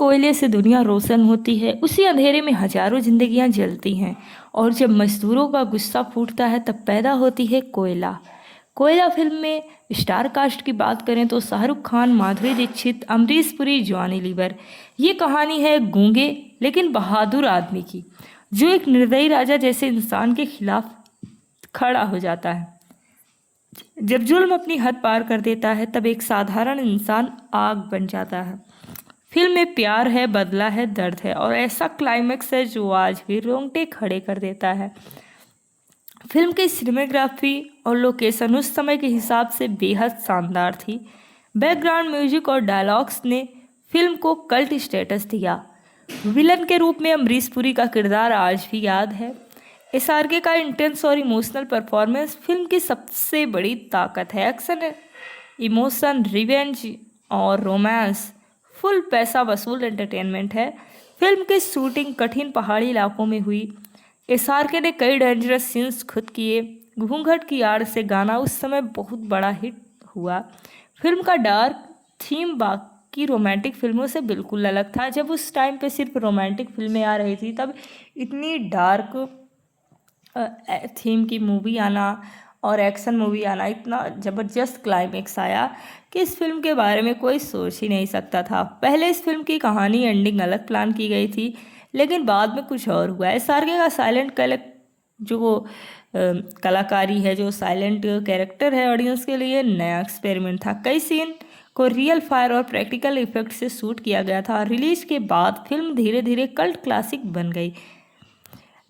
कोयले से दुनिया रोशन होती है उसी अंधेरे में हजारों जिंदगियां जलती हैं। और जब मजदूरों का गुस्सा फूटता है तब पैदा होती है कोयला। कोयला फिल्म में स्टार कास्ट की बात करें तो शाहरुख खान, माधुरी दीक्षित, अमरीश पुरी, जॉनी लीवर। ये कहानी है गूंगे लेकिन बहादुर आदमी की, जो एक निर्दयी राजा जैसे इंसान के खिलाफ खड़ा हो जाता है। जब जुल्म अपनी हद पार कर देता है तब एक साधारण इंसान आग बन जाता है। फिल्म में प्यार है, बदला है, दर्द है और ऐसा क्लाइमेक्स है जो आज भी रोंगटे खड़े कर देता है। फिल्म की सिनेमेग्राफी और लोकेशन उस समय के हिसाब से बेहद शानदार थी। बैकग्राउंड म्यूजिक और डायलॉग्स ने फिल्म को कल्ट स्टेटस दिया। विलन के रूप में अमरीश पुरी का किरदार आज भी याद है। एसआरके का इंटेंस और इमोशनल परफॉर्मेंस फिल्म की सबसे बड़ी ताकत है। एक्शन, इमोशन, रिवेंज और रोमांस फुल पैसा वसूल एंटरटेनमेंट है। फिल्म की शूटिंग कठिन पहाड़ी इलाकों में हुई। एसआरके ने कई डेंजरस सीन्स खुद किए। घूंघट की आड़ से गाना उस समय बहुत बड़ा हिट हुआ। फिल्म का डार्क थीम बाकी रोमांटिक फिल्मों से बिल्कुल अलग था। जब उस टाइम पे सिर्फ रोमांटिक फिल्में आ रही थी तब इतनी डार्क थीम की मूवी आना और एक्शन मूवी आना, इतना ज़बरदस्त क्लाइमेक्स आया कि इस फिल्म के बारे में कोई सोच ही नहीं सकता था। पहले इस फिल्म की कहानी एंडिंग अलग प्लान की गई थी लेकिन बाद में कुछ और हुआ। एसआरके का साइलेंट कलाकारी है, जो साइलेंट कैरेक्टर है, ऑडियंस के लिए नया एक्सपेरिमेंट था। कई सीन को रियल फायर और प्रैक्टिकल इफेक्ट से शूट किया गया था। रिलीज के बाद फिल्म धीरे धीरे कल्ट क्लासिक बन गई।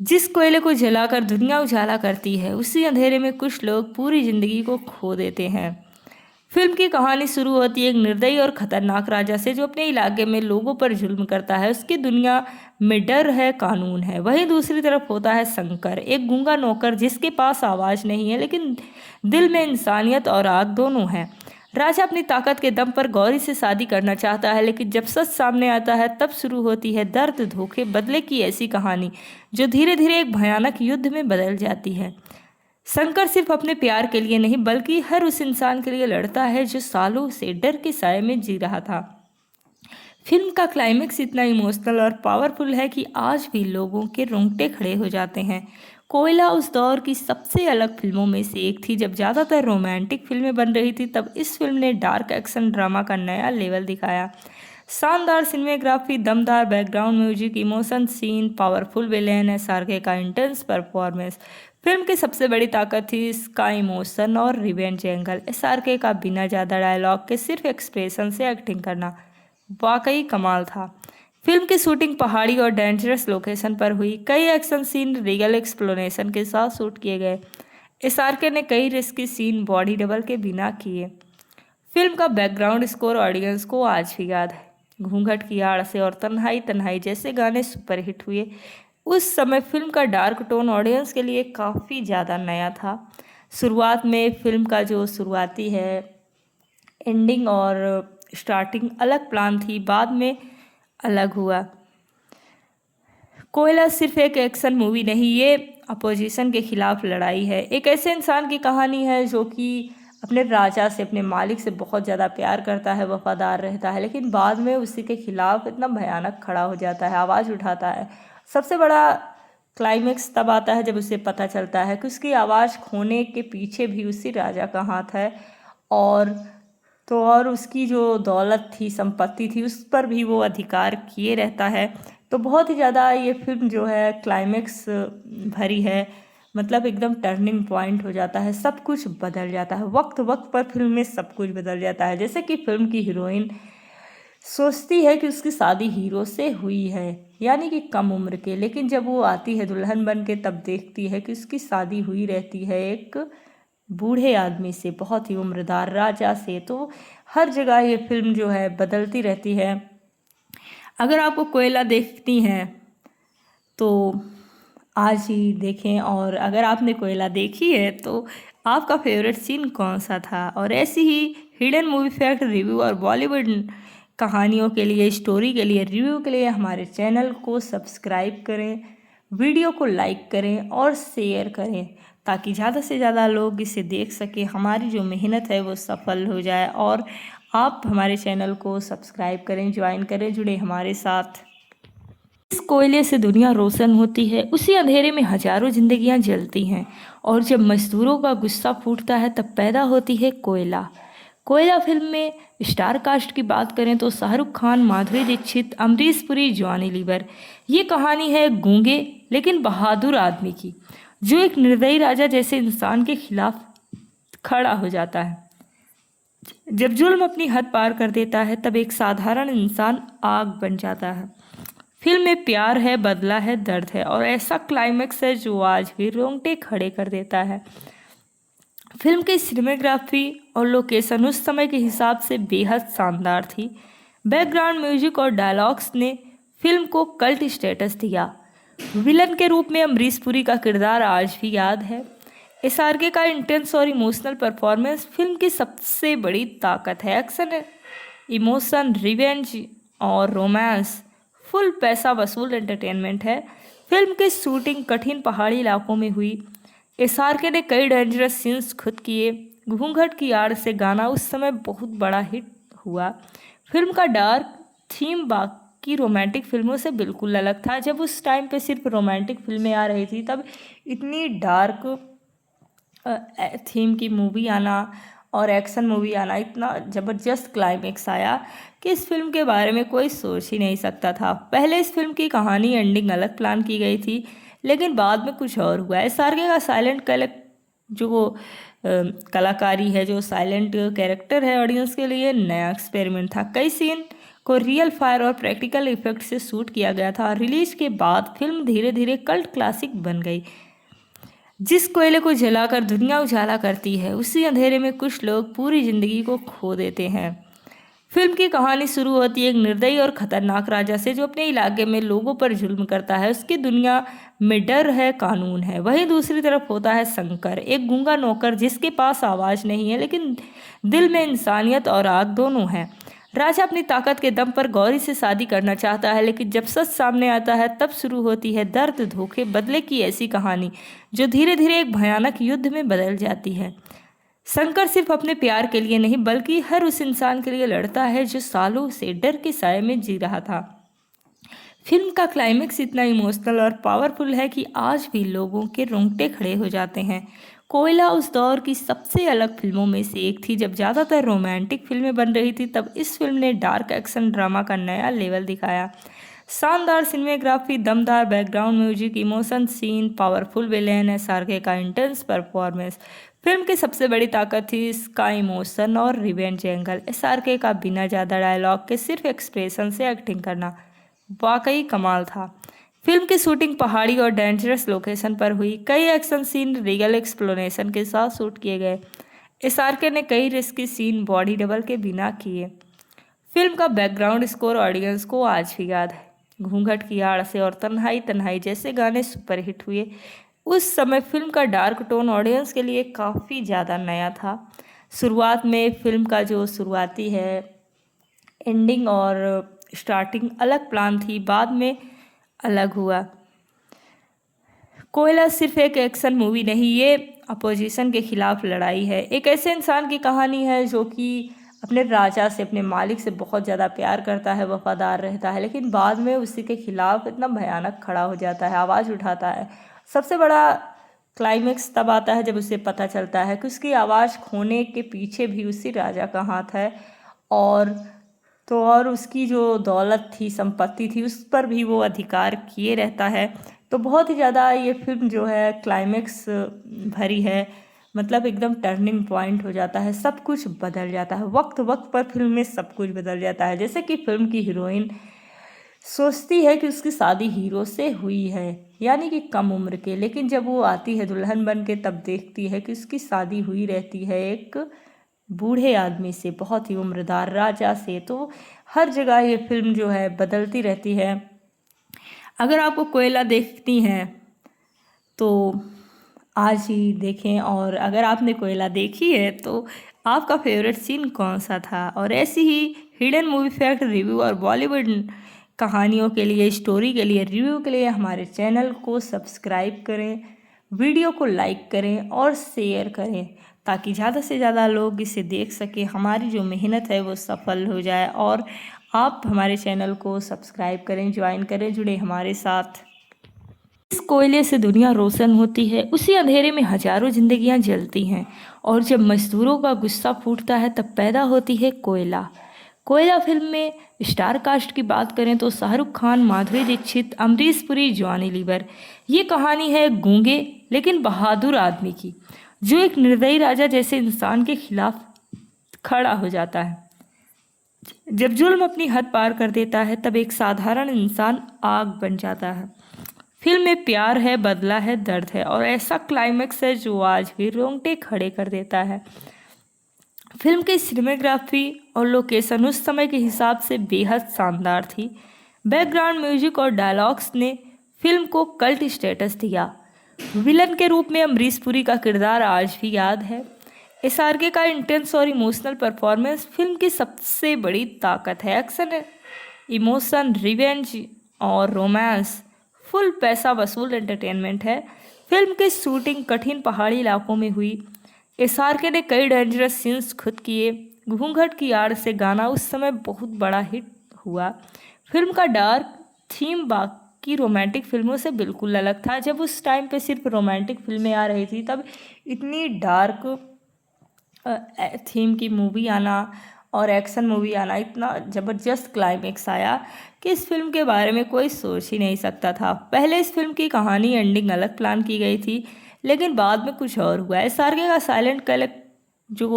जिस कोयले को जलाकर दुनिया उजाला करती है उसी अंधेरे में कुछ लोग पूरी जिंदगी को खो देते हैं। फिल्म की कहानी शुरू होती है एक निर्दयी और खतरनाक राजा से, जो अपने इलाके में लोगों पर जुल्म करता है। उसकी दुनिया में डर है, कानून है। वहीं दूसरी तरफ होता है शंकर, एक गूंगा नौकर जिसके पास आवाज़ नहीं है लेकिन दिल में इंसानियत और आग दोनों है। राजा अपनी ताकत के दम पर गौरी से शादी करना चाहता है लेकिन जब सच सामने आता है तब शुरू होती है दर्द, धोखे, बदले की ऐसी कहानी जो धीरे धीरे एक भयानक युद्ध में बदल जाती है। शंकर सिर्फ अपने प्यार के लिए नहीं बल्कि हर उस इंसान के लिए लड़ता है जो सालों से डर के साए में जी रहा था। फिल्म का क्लाइमेक्स इतना इमोशनल और पावरफुल है कि आज भी लोगों के रोंगटे खड़े हो जाते हैं। कोयला उस दौर की सबसे अलग फिल्मों में से एक थी। जब ज़्यादातर रोमांटिक फिल्में बन रही थी तब इस फिल्म ने डार्क एक्शन ड्रामा का नया लेवल दिखाया। शानदार सिनेमेग्राफी, दमदार background music, emotion scene, powerful villain, SRK का इंटेंस परफॉर्मेंस। फिल्म की सबसे बड़ी ताकत थी इसका इमोशन और रिवेंज एंगल। एसआरके का बिना ज़्यादा डायलॉग के सिर्फ एक्सप्रेशन से एक्टिंग करना वाकई कमाल था। फिल्म की शूटिंग पहाड़ी और डेंजरस लोकेशन पर हुई। कई एक्शन सीन रियल एक्सप्लोनेशन के साथ शूट किए गए। एसआरके ने कई रिस्की सीन बॉडी डबल के बिना किए। फिल्म का बैकग्राउंड स्कोर ऑडियंस को आज भी याद है। घूंघट की आड़ से और तन्हाई तन्हाई जैसे गाने सुपरहिट हुए। उस समय फिल्म का डार्क टोन ऑडियंस के लिए काफ़ी ज़्यादा नया था। शुरुआत में फिल्म का जो शुरुआती है एंडिंग और स्टार्टिंग अलग प्लान थी, बाद में अलग हुआ। कोयला सिर्फ एक एक्शन मूवी नहीं, ये अपोजिशन के खिलाफ लड़ाई है। एक ऐसे इंसान की कहानी है जो कि अपने राजा से, अपने मालिक से बहुत ज़्यादा प्यार करता है, वफादार रहता है, लेकिन बाद में उसी के खिलाफ इतना भयानक खड़ा हो जाता है, आवाज़ उठाता है। सबसे बड़ा क्लाइमेक्स तब आता है जब उसे पता चलता है कि उसकी आवाज़ खोने के पीछे भी उसी राजा का हाथ है और उसकी जो दौलत थी, संपत्ति थी, उस पर भी वो अधिकार किए रहता है। तो बहुत ही ज़्यादा ये फिल्म जो है क्लाइमेक्स भरी है, मतलब एकदम टर्निंग पॉइंट हो जाता है, सब कुछ बदल जाता है। वक्त वक्त पर फिल्म में सब कुछ बदल जाता है। जैसे कि फिल्म की हीरोइन सोचती है कि उसकी शादी हीरो से हुई है, यानी कि कम उम्र के, लेकिन जब वो आती है दुल्हन बन के तब देखती है कि उसकी शादी हुई रहती है एक बूढ़े आदमी से, बहुत ही उम्रदार राजा से। तो हर जगह ये फिल्म जो है बदलती रहती है। अगर आपको कोयला देखती हैं तो आज ही देखें, और अगर आपने कोयला देखी है तो आपका फेवरेट सीन कौन सा था। और ऐसी ही हिडन मूवी फैक्ट, रिव्यू और बॉलीवुड कहानियों के लिए, स्टोरी के लिए, रिव्यू के लिए हमारे चैनल को सब्सक्राइब करें, वीडियो को लाइक करें और शेयर करें ताकि ज़्यादा से ज़्यादा लोग इसे देख सकें, हमारी जो मेहनत है वो सफल हो जाए और आप हमारे चैनल को सब्सक्राइब करें, ज्वाइन करें, जुड़े हमारे साथ। जिस कोयले से दुनिया रोशन होती है उसी अंधेरे में हजारों जिंदगियां जलती हैं, और जब मजदूरों का गुस्सा फूटता है तब पैदा होती है कोयला। कोयला फिल्म में स्टार कास्ट की बात करें तो शाहरुख खान, माधुरी दीक्षित, अमरीश पुरी, जॉनी लीवर। ये कहानी है गूंगे लेकिन बहादुर आदमी की, जो एक निर्दयी राजा जैसे इंसान के खिलाफ खड़ा हो जाता है। जब जुल्म अपनी हद पार कर देता है तब एक साधारण इंसान आग बन जाता है। फिल्म में प्यार है, बदला है, दर्द है, और ऐसा क्लाइमेक्स है जो आज भी रोंगटे खड़े कर देता है। फिल्म की सिनेमेग्राफी और लोकेशन उस समय के हिसाब से बेहद शानदार थी। बैकग्राउंड म्यूजिक और डायलॉग्स ने फिल्म को कल्ट स्टेटस दिया। विलन के रूप में अमरीश पुरी का किरदार आज भी याद है। एसआरके का इंटेंस और इमोशनल परफॉर्मेंस फिल्म की सबसे बड़ी ताकत है। एक्शन, इमोशन, रिवेंज और रोमांस फुल पैसा वसूल एंटरटेनमेंट है। फिल्म की शूटिंग कठिन पहाड़ी इलाकों में हुई। एसआरके ने कई डेंजरस सीन्स खुद किए। घूंघट की आड़ से गाना उस समय बहुत बड़ा हिट हुआ। फिल्म का डार्क थीम बाकी रोमांटिक फिल्मों से बिल्कुल अलग था। जब उस टाइम पे सिर्फ रोमांटिक फिल्में आ रही थी तब इतनी डार्क थीम की मूवी आना और एक्शन मूवी आना, इतना ज़बरदस्त क्लाइमेक्स आया कि इस फिल्म के बारे में कोई सोच ही नहीं सकता था। पहले इस फिल्म की कहानी एंडिंग अलग प्लान की गई थी, लेकिन बाद में कुछ और हुआ। एसआरके का साइलेंट कलाकारी है, जो साइलेंट कैरेक्टर है, ऑडियंस के लिए नया एक्सपेरिमेंट था। कई सीन को रियल फायर और प्रैक्टिकल इफेक्ट से शूट किया गया था। रिलीज के बाद फिल्म धीरे धीरे कल्ट क्लासिक बन गई। जिस कोयले को जलाकर दुनिया उजाला करती है उसी अंधेरे में कुछ लोग पूरी जिंदगी को खो देते हैं। फिल्म की कहानी शुरू होती है एक निर्दयी और खतरनाक राजा से, जो अपने इलाके में लोगों पर जुल्म करता है। उसकी दुनिया में डर है, कानून है। वहीं दूसरी तरफ होता है शंकर, एक गूंगा नौकर जिसके पास आवाज़ नहीं है लेकिन दिल में इंसानियत और आग दोनों है। राजा अपनी ताकत के दम पर गौरी से शादी करना चाहता है, लेकिन जब सच सामने आता है तब शुरू होती है दर्द, धोखे, बदले की ऐसी कहानी जो धीरे धीरे एक भयानक युद्ध में बदल जाती है। शंकर सिर्फ अपने प्यार के लिए नहीं बल्कि हर उस इंसान के लिए लड़ता है जो सालों से डर के साए में जी रहा था। फिल्म का क्लाइमेक्स इतना इमोशनल और पावरफुल है कि आज भी लोगों के रोंगटे खड़े हो जाते हैं। कोयला उस दौर की सबसे अलग फिल्मों में से एक थी। जब ज़्यादातर रोमांटिक फिल्में बन रही थी तब इस फिल्म ने डार्क एक्शन ड्रामा का नया लेवल दिखाया। शानदार सिनेमेग्राफी, दमदार background music, emotion scene, powerful villain, SRK का इंटेंस परफॉर्मेंस। फिल्म की सबसे बड़ी ताकत थी इसका इमोशन और रिवेंज एंगल। एसआरके का बिना ज़्यादा डायलॉग के सिर्फ एक्सप्रेशन से एक्टिंग करना वाकई कमाल था। फिल्म की शूटिंग पहाड़ी और डेंजरस लोकेशन पर हुई। कई एक्शन सीन रियल एक्सप्लोनेशन के साथ शूट किए गए। एसआरके ने कई रिस्की सीन बॉडी डबल के बिना किए। फिल्म का बैकग्राउंड स्कोर ऑडियंस को आज भी याद है। घूंघट की आड़ से और तन्हाई तन्हाई जैसे गाने सुपरहिट हुए। उस समय फिल्म का डार्क टोन ऑडियंस के लिए काफ़ी ज़्यादा नया था। शुरुआत में फिल्म का जो शुरुआती है एंडिंग और स्टार्टिंग अलग प्लान थी, बाद में अलग हुआ। कोयला सिर्फ एक एक्शन मूवी नहीं, ये अपोजिशन के खिलाफ लड़ाई है। एक ऐसे इंसान की कहानी है जो कि अपने राजा से, अपने मालिक से बहुत ज़्यादा प्यार करता है, वफादार रहता है, लेकिन बाद में उसी के खिलाफ इतना भयानक खड़ा हो जाता है, आवाज़ उठाता है। सबसे बड़ा क्लाइमेक्स तब आता है जब उसे पता चलता है कि उसकी आवाज़ खोने के पीछे भी उसी राजा का हाथ है, और उसकी जो दौलत थी, संपत्ति थी, उस पर भी वो अधिकार किए रहता है। तो बहुत ही ज़्यादा ये फिल्म जो है क्लाइमेक्स भरी है, मतलब एकदम टर्निंग पॉइंट हो जाता है, सब कुछ बदल जाता है। वक्त वक्त पर फिल्म में सब कुछ बदल जाता है। जैसे कि फिल्म की हीरोइन सोचती है कि उसकी शादी हीरो से हुई है, यानी कि कम उम्र के, लेकिन जब वो आती है दुल्हन बन के तब देखती है कि उसकी शादी हुई रहती है एक बूढ़े आदमी से, बहुत ही उम्रदार राजा से। तो हर जगह ये फिल्म जो है बदलती रहती है। अगर आपको कोयला देखती हैं तो आज ही देखें, और अगर आपने कोयला देखी है तो आपका फेवरेट सीन कौन सा था। और ऐसी ही हिडन मूवी फैक्ट, रिव्यू और बॉलीवुड कहानियों के लिए, स्टोरी के लिए, रिव्यू के लिए हमारे चैनल को सब्सक्राइब करें, वीडियो को लाइक करें और शेयर करें ताकि ज़्यादा से ज़्यादा लोग इसे देख सकें, हमारी जो मेहनत है वो सफल हो जाए। और आप हमारे चैनल को सब्सक्राइब करें, ज्वाइन करें, जुड़े हमारे साथ। जिस कोयले से दुनिया रोशन होती है उसी अंधेरे में हजारों जिंदगियां जलती हैं, और जब मजदूरों का गुस्सा फूटता है तब पैदा होती है कोयला। कोयला फिल्म में स्टार कास्ट की बात करें तो शाहरुख खान, माधुरी दीक्षित, अमरीश पुरी, जॉनी लीवर। ये कहानी है एक गूंगे लेकिन बहादुर आदमी की, जो एक निर्दयी राजा जैसे इंसान के खिलाफ खड़ा हो जाता है। जब जुल्म अपनी हद पार कर देता है तब एक साधारण इंसान आग बन जाता है। फिल्म में प्यार है, बदला है, दर्द है, और ऐसा क्लाइमेक्स है जो आज भी रोंगटे खड़े कर देता है। फिल्म की सिनेमेग्राफी और लोकेशन उस समय के हिसाब से बेहद शानदार थी। बैकग्राउंड म्यूजिक और डायलॉग्स ने फिल्म को कल्ट स्टेटस दिया। विलन के रूप में अमरीश पुरी का किरदार आज भी याद है। एसआरके का इंटेंस और इमोशनल परफॉर्मेंस फिल्म की सबसे बड़ी ताकत है। एक्शन, इमोशन, रिवेंज और रोमांस फुल पैसा वसूल एंटरटेनमेंट है। फिल्म की शूटिंग कठिन पहाड़ी इलाकों में हुई। एसआरके ने कई डेंजरस सीन्स खुद किए। घूंघट की आड़ से गाना उस समय बहुत बड़ा हिट हुआ। फिल्म का डार्क थीम बाकी रोमांटिक फिल्मों से बिल्कुल अलग था। जब उस टाइम पे सिर्फ रोमांटिक फिल्में आ रही थी तब इतनी डार्क थीम की मूवी आना और एक्शन मूवी आना, इतना ज़बरदस्त क्लाइमेक्स आया कि इस फिल्म के बारे में कोई सोच ही नहीं सकता था। पहले इस फिल्म की कहानी एंडिंग अलग प्लान की गई थी, लेकिन बाद में कुछ और हुआ। एसआरके का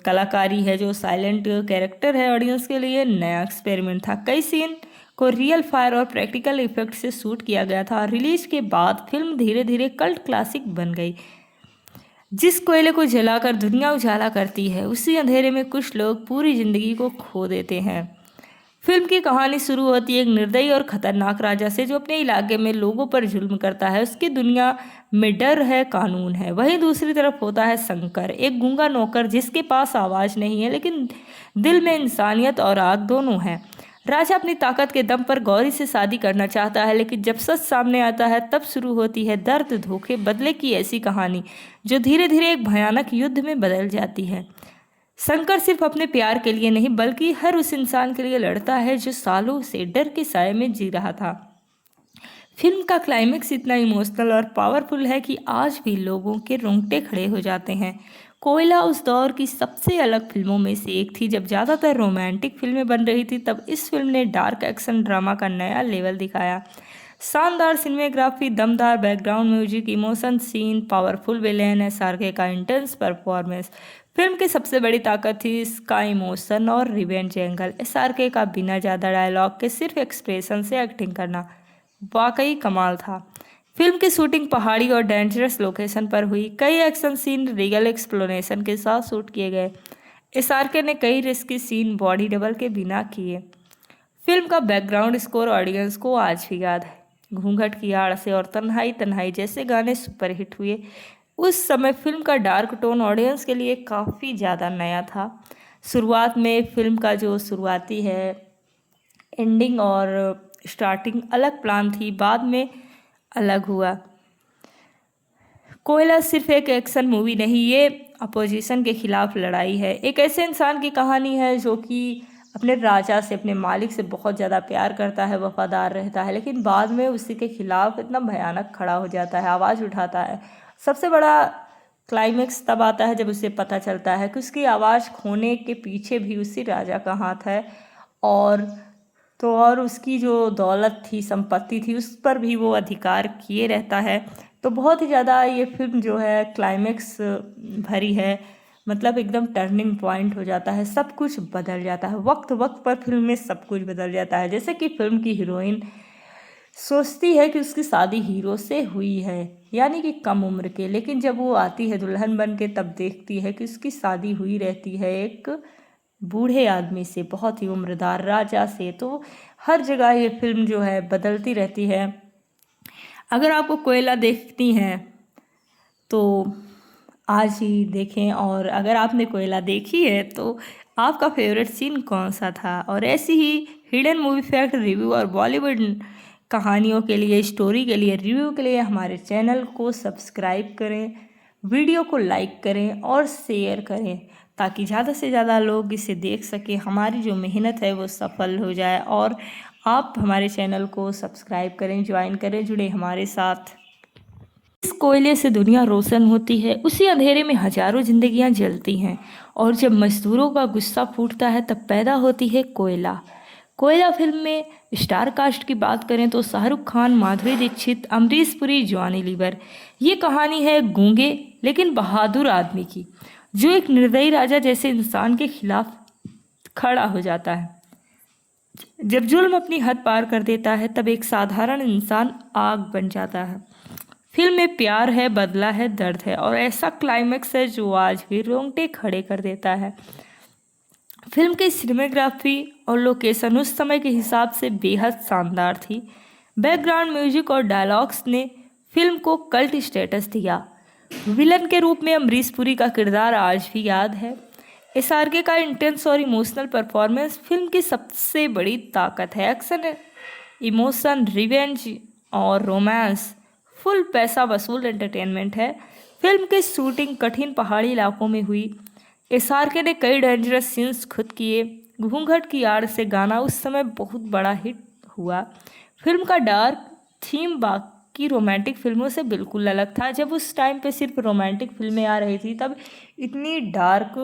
कलाकारी है, जो साइलेंट कैरेक्टर है, ऑडियंस के लिए नया एक्सपेरिमेंट था। कई सीन को रियल फायर और प्रैक्टिकल इफेक्ट से शूट किया गया था। रिलीज के बाद फिल्म धीरे धीरे कल्ट क्लासिक बन गई। जिस कोयले को जलाकर दुनिया उजाला करती है उसी अंधेरे में कुछ लोग पूरी जिंदगी को खो देते हैं। फिल्म की कहानी शुरू होती है एक निर्दयी और खतरनाक राजा से, जो अपने इलाके में लोगों पर जुल्म करता है। उसकी दुनिया में डर है, कानून है। वहीं दूसरी तरफ होता है शंकर, एक गूंगा नौकर जिसके पास आवाज़ नहीं है लेकिन दिल में इंसानियत और आग दोनों है। राजा अपनी ताकत के दम पर गौरी से शादी करना चाहता है, लेकिन जब सच सामने आता है तब शुरू होती है दर्द, धोखे, बदले की ऐसी कहानी जो धीरे धीरे एक भयानक युद्ध में बदल जाती है। शंकर सिर्फ अपने प्यार के लिए नहीं बल्कि हर उस इंसान के लिए लड़ता है जो सालों से डर के साए में जी रहा था। फिल्म का क्लाइमेक्स इतना इमोशनल और पावरफुल है कि आज भी लोगों के रोंगटे खड़े हो जाते हैं। कोयला उस दौर की सबसे अलग फिल्मों में से एक थी। जब ज़्यादातर रोमांटिक फिल्में बन रही थी तब इस फिल्म ने डार्क एक्शन ड्रामा का नया लेवल दिखाया। शानदार सिनेमेग्राफी, दमदार background music, emotion scene, powerful villain, SRK का इंटेंस परफॉर्मेंस। फिल्म की सबसे बड़ी ताकत थी इसका इमोशन और रिवेंज एंगल। एसआरके का बिना ज़्यादा डायलॉग के सिर्फ एक्सप्रेशन से एक्टिंग करना वाकई कमाल था। फिल्म की शूटिंग पहाड़ी और डेंजरस लोकेशन पर हुई। कई एक्शन सीन रियल एक्सप्लोनेशन के साथ शूट किए गए। एसआरके ने कई रिस्की सीन बॉडी डबल के बिना किए। फिल्म का बैकग्राउंड स्कोर ऑडियंस को आज भी याद है। घूंघट की आड़ से और तन्हाई तन्हाई जैसे गाने सुपरहिट हुए। उस समय फिल्म का डार्क टोन ऑडियंस के लिए काफ़ी ज़्यादा नया था। शुरुआत में फिल्म का जो शुरुआती है एंडिंग और स्टार्टिंग अलग प्लान थी, बाद में अलग हुआ। कोयला सिर्फ एक एक्शन मूवी नहीं, ये अपोजिशन के खिलाफ लड़ाई है। एक ऐसे इंसान की कहानी है जो कि अपने राजा से, अपने मालिक से बहुत ज़्यादा प्यार करता है, वफादार रहता है, लेकिन बाद में उसी के खिलाफ इतना भयानक खड़ा हो जाता है, आवाज़ उठाता है। सबसे बड़ा क्लाइमेक्स तब आता है जब उसे पता चलता है कि उसकी आवाज़ खोने के पीछे भी उसी राजा का हाथ है, और उसकी जो दौलत थी, संपत्ति थी, उस पर भी वो अधिकार किए रहता है। तो बहुत ही ज़्यादा ये फिल्म जो है क्लाइमेक्स भरी है, मतलब एकदम टर्निंग पॉइंट हो जाता है, सब कुछ बदल जाता है। वक्त वक्त पर फिल्म में सब कुछ बदल जाता है। जैसे कि फिल्म की हीरोइन सोचती है कि उसकी शादी हीरो से हुई है, यानी कि कम उम्र के, लेकिन जब वो आती है दुल्हन बन के तब देखती है कि उसकी शादी हुई रहती है एक बूढ़े आदमी से, बहुत ही उम्रदार राजा से। तो हर जगह ये फिल्म जो है बदलती रहती है। अगर आपको कोयला देखती हैं तो आज ही देखें, और अगर आपने कोयला देखी है तो आपका फेवरेट सीन कौन सा था। और ऐसी ही हिडन मूवी फैक्ट, रिव्यू और बॉलीवुड कहानियों के लिए, स्टोरी के लिए, रिव्यू के लिए हमारे चैनल को सब्सक्राइब करें, वीडियो को लाइक करें और शेयर करें ताकि ज़्यादा से ज़्यादा लोग इसे देख सकें, हमारी जो मेहनत है वो सफल हो जाए। और आप हमारे चैनल को सब्सक्राइब करें, ज्वाइन करें, जुड़े हमारे साथ। जिस कोयले से दुनिया रोशन होती है उसी अंधेरे में हजारों जिंदगियां जलती हैं, और जब मजदूरों का गुस्सा फूटता है तब पैदा होती है कोयला। कोयला फिल्म में स्टार कास्ट की बात करें तो शाहरुख खान, माधुरी दीक्षित, अमरीश पुरी, जॉनी लीवर। ये कहानी है गूंगे लेकिन बहादुर आदमी की, जो एक निर्दयी राजा जैसे इंसान के खिलाफ खड़ा हो जाता है। जब जुल्म अपनी हद पार कर देता है तब एक साधारण इंसान आग बन जाता है। फिल्म में प्यार है, बदला है, दर्द है, और ऐसा क्लाइमेक्स है जो आज भी रोंगटे खड़े कर देता है। फिल्म की सिनेमेग्राफी और लोकेशन उस समय के हिसाब से बेहद शानदार थी। बैकग्राउंड म्यूजिक और डायलॉग्स ने फिल्म को कल्ट स्टेटस दिया। विलन के रूप में अमरीश पुरी का किरदार आज भी याद है। एसआरके का इंटेंस और इमोशनल परफॉर्मेंस फिल्म की सबसे बड़ी ताकत है। एक्शन, इमोशन, रिवेंज और रोमांस फुल पैसा वसूल एंटरटेनमेंट है। फिल्म की शूटिंग कठिन पहाड़ी इलाकों में हुई। एसआरके ने कई डेंजरस सीन्स खुद किए। घूंघट की आड़ से गाना उस समय बहुत बड़ा हिट हुआ। फिल्म का डार्क थीम बाकी रोमांटिक फिल्मों से बिल्कुल अलग था। जब उस टाइम पे सिर्फ रोमांटिक फिल्में आ रही थी तब इतनी डार्क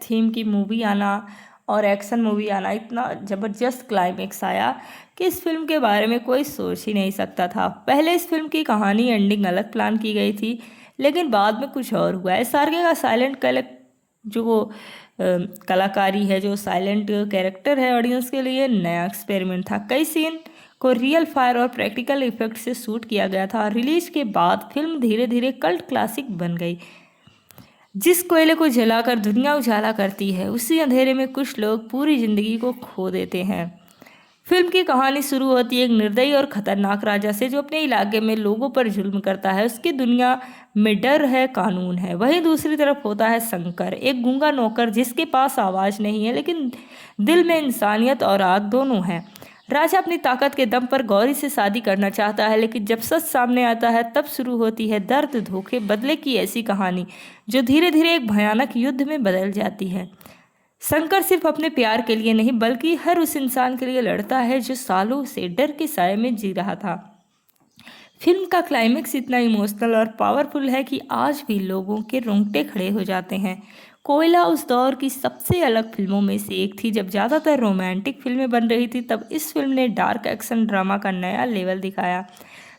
थीम की मूवी आना और एक्शन मूवी आना, इतना ज़बरदस्त क्लाइमेक्स आया कि इस फिल्म के बारे में कोई सोच ही नहीं सकता था। पहले इस फिल्म की कहानी एंडिंग अलग प्लान की गई थी, लेकिन बाद में कुछ और हुआ। एसआरके का साइलेंट कलाकारी है, जो साइलेंट कैरेक्टर है, ऑडियंस के लिए नया एक्सपेरिमेंट था। कई सीन को रियल फायर और प्रैक्टिकल इफेक्ट से शूट किया गया था। रिलीज के बाद फिल्म धीरे धीरे कल्ट क्लासिक बन गई। जिस कोयले को जलाकर दुनिया उजाला करती है उसी अंधेरे में कुछ लोग पूरी जिंदगी को खो देते हैं। फिल्म की कहानी शुरू होती है एक निर्दयी और खतरनाक राजा से, जो अपने इलाके में लोगों पर जुल्म करता है। उसकी दुनिया में डर है, कानून है। वहीं दूसरी तरफ होता है शंकर, एक गूंगा नौकर जिसके पास आवाज़ नहीं है लेकिन दिल में इंसानियत और आग दोनों है। राजा अपनी ताकत के दम पर गौरी से शादी करना चाहता है, लेकिन जब सच सामने आता है तब शुरू होती है दर्द, धोखे, बदले की ऐसी कहानी जो धीरे धीरे एक भयानक युद्ध में बदल जाती है। शंकर सिर्फ अपने प्यार के लिए नहीं बल्कि हर उस इंसान के लिए लड़ता है जो सालों से डर के साए में जी रहा था। फिल्म का क्लाइमेक्स इतना इमोशनल और पावरफुल है कि आज भी लोगों के रोंगटे खड़े हो जाते हैं। कोयला उस दौर की सबसे अलग फिल्मों में से एक थी। जब ज़्यादातर रोमांटिक फिल्में बन रही थी तब इस फिल्म ने डार्क एक्शन ड्रामा का नया लेवल दिखाया।